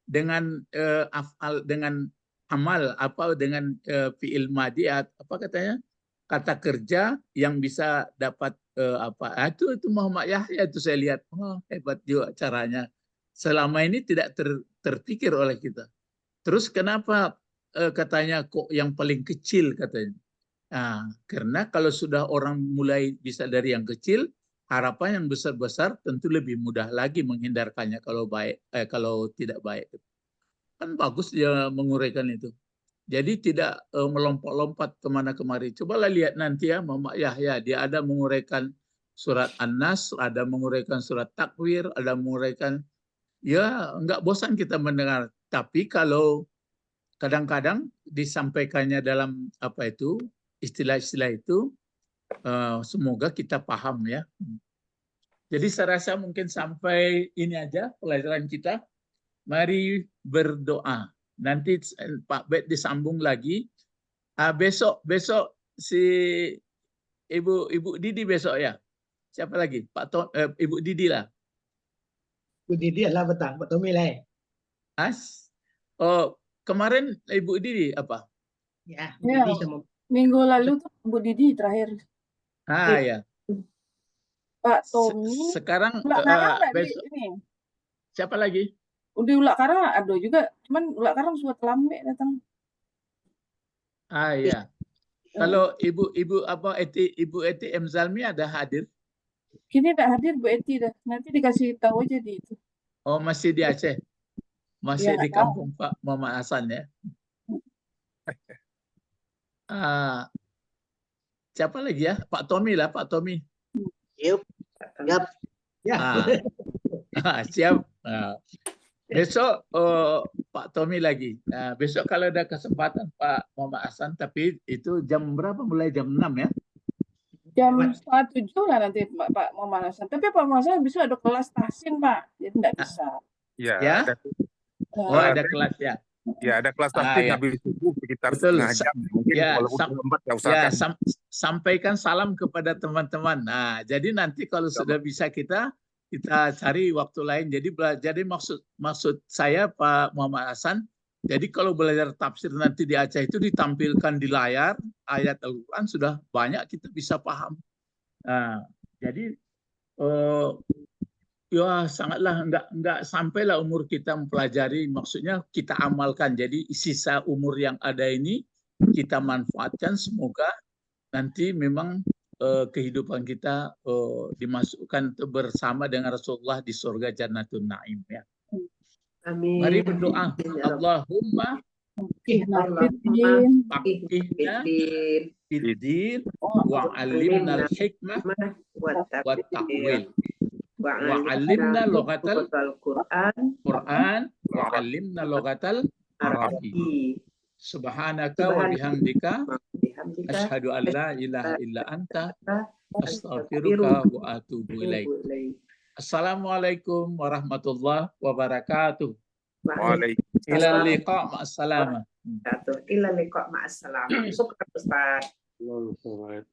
Speaker 1: dengan af'al dengan amal, apa dengan fiil madi, apa katanya, kata kerja yang bisa dapat itu Muhammad Yahya itu saya lihat, hebat juga caranya. Selama ini tidak terpikir oleh kita. Terus kenapa katanya kok yang paling kecil katanya? Karena kalau sudah orang mulai bisa dari yang kecil, harapan yang besar-besar tentu lebih mudah lagi menghindarkannya kalau baik, kalau tidak baik. Kan bagus dia menguraikan itu. Jadi tidak melompat-lompat kemana-kemari. Cobalah lihat nanti ya, Muhammad Yahya, dia ada menguraikan surat An-Nas, ada menguraikan surat Takwir, ada menguraikan, ya enggak bosan kita mendengar. Tapi kalau kadang-kadang disampaikannya dalam apa itu, istilah-istilah itu, semoga kita paham ya. Jadi saya rasa mungkin sampai ini aja pelajaran kita. Mari berdoa. Nanti Pak Bet disambung lagi. Besok si Ibu Didi besok ya. Siapa lagi? Ibu Didi lah.
Speaker 3: Ibu Didi adalah betang, Pak Tommy lah.
Speaker 1: Kemarin Ibu Didi apa?
Speaker 3: Ya, Didi sama
Speaker 9: minggu lalu tuh Bu Didi terakhir.
Speaker 1: Ya.
Speaker 9: Pak Tommy.
Speaker 1: Sekarang besok. Ini. Siapa lagi?
Speaker 9: Udah Ulak Karang ada juga, cuman Ulak Karang sudah terlambat datang.
Speaker 1: Ya. Kalau Ibu Eti M Zalmi ada hadir?
Speaker 9: Kini tak hadir Bu Eti dah. Nanti dikasih tahu aja di itu.
Speaker 1: Oh, masih di Aceh. Masih di kampung Pak Muhammad Hasan ya. Siapa lagi ya? Pak Tommy lah, Pak Tommy.
Speaker 5: Siap.
Speaker 3: Ya.
Speaker 1: Siap. Besok Pak Tommy lagi. Besok kalau ada kesempatan Pak Muhammad Hasan, tapi itu jam berapa? Mulai jam 6 ya?
Speaker 9: Jam 6:30 lah nanti Pak Muhammad Hasan. Tapi Pak Muhammad Hasan besok ada kelas tahsin Pak, jadi tidak bisa.
Speaker 1: Ya. Ada kelas ya.
Speaker 8: Ya, ada kelas tahsin habis subuh sekitar setengah jam. Mungkin
Speaker 1: sampaikan salam kepada teman-teman. Jadi nanti kalau sudah bisa kita cari waktu lain. Jadi maksud saya Pak Muhammad Hasan, jadi kalau belajar tafsir nanti di Aceh itu ditampilkan di layar ayat Al-Quran, sudah banyak kita bisa paham. Jadi ya sangatlah enggak sampailah umur kita mempelajari, maksudnya kita amalkan. Jadi sisa umur yang ada ini kita manfaatkan, semoga nanti memang kehidupan kita dimasukkan bersama dengan Rasulullah di surga Jannatul Naim ya.
Speaker 6: Amin.
Speaker 1: Mari berdoa. Allahumma fiddin wa 'allimna al-hikmah wa ta'wil wa 'allimna lughatal Qur'an wa 'allimna lughatal Arabi. Subhanaka wa bihamdika
Speaker 6: Bihamdika
Speaker 1: asyhadu an la ilaha illa anta astaghfiruka wa atubu ilaik. Assalamualaikum warahmatullahi wabarakatuh.
Speaker 8: Waalaikumsalam.
Speaker 1: Ila liqa ma'assalamah.
Speaker 6: Ila liqa ma'assalam. Syukran Ustaz.
Speaker 4: Allahu Akbar.